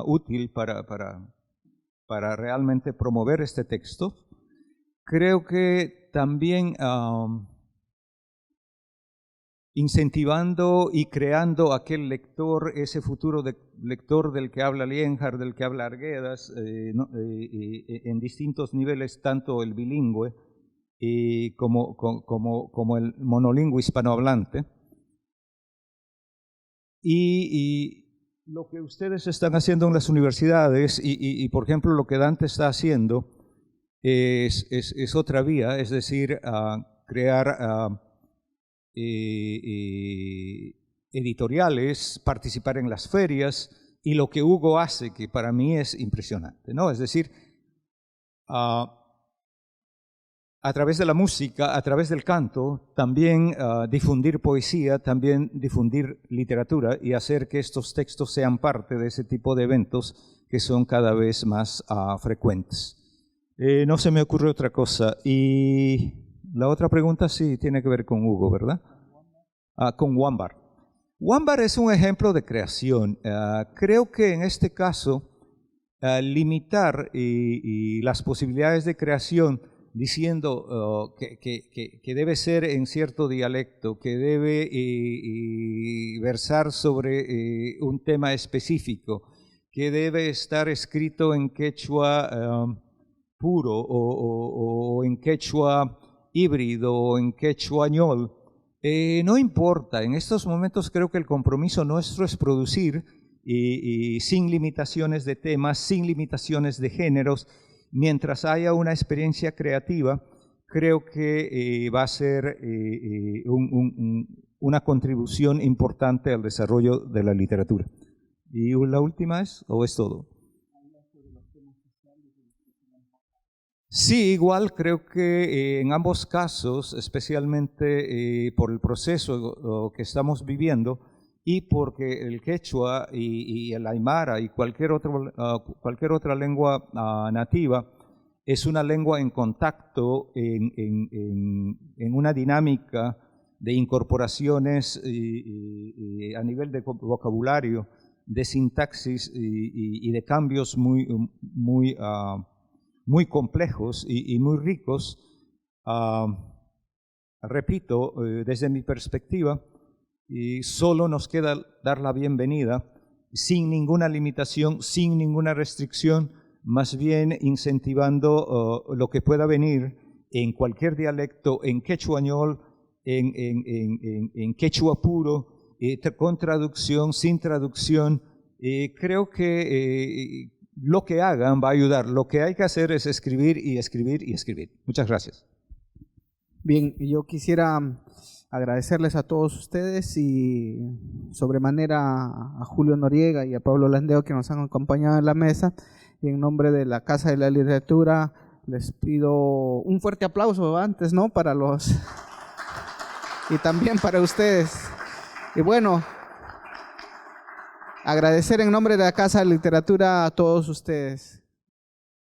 útil para realmente promover este texto. Creo que también incentivando y creando aquel lector, ese futuro lector del que habla Lienhard, del que habla Arguedas, en distintos niveles, tanto el bilingüe como el monolingüe hispanohablante. Y lo que ustedes están haciendo en las universidades y por ejemplo, lo que Dante está haciendo es otra vía, es decir, crear editoriales, participar en las ferias y lo que Hugo hace, que para mí es impresionante, ¿no? Es decir, a través de la música, a través del canto, también difundir poesía, también difundir literatura y hacer que estos textos sean parte de ese tipo de eventos que son cada vez más frecuentes. No se me ocurre otra cosa. Y la otra pregunta sí tiene que ver con Hugo, ¿verdad? Con Wambar. Wambar es un ejemplo de creación. Creo que en este caso, limitar y las posibilidades de creación diciendo que debe ser en cierto dialecto, que debe versar sobre un tema específico, que debe estar escrito en quechua puro o en quechua híbrido o en quechuañol, no importa. En estos momentos creo que el compromiso nuestro es producir y sin limitaciones de temas, sin limitaciones de géneros. Mientras haya una experiencia creativa, creo que va a ser una contribución importante al desarrollo de la literatura. ¿Y la última es, o es todo? Sí, igual creo que en ambos casos, especialmente por el proceso que estamos viviendo y porque el quechua y el aymara y cualquier otra lengua nativa es una lengua en contacto, en una dinámica de incorporaciones a nivel de vocabulario, de sintaxis y de cambios muy complejos y muy ricos. Repito, desde mi perspectiva, y solo nos queda dar la bienvenida, sin ninguna limitación, sin ninguna restricción, más bien incentivando lo que pueda venir en cualquier dialecto, en quechuañol, en quechua puro, con traducción, sin traducción. Creo que lo que hagan va a ayudar. Lo que hay que hacer es escribir y escribir y escribir. Muchas gracias. Bien, yo quisiera agradecerles a todos ustedes y sobremanera a Julio Noriega y a Pablo Landeo que nos han acompañado en la mesa, y en nombre de la Casa de la Literatura les pido un fuerte aplauso antes, ¿no? Para los y también para ustedes. Y bueno, agradecer en nombre de la Casa de la Literatura a todos ustedes.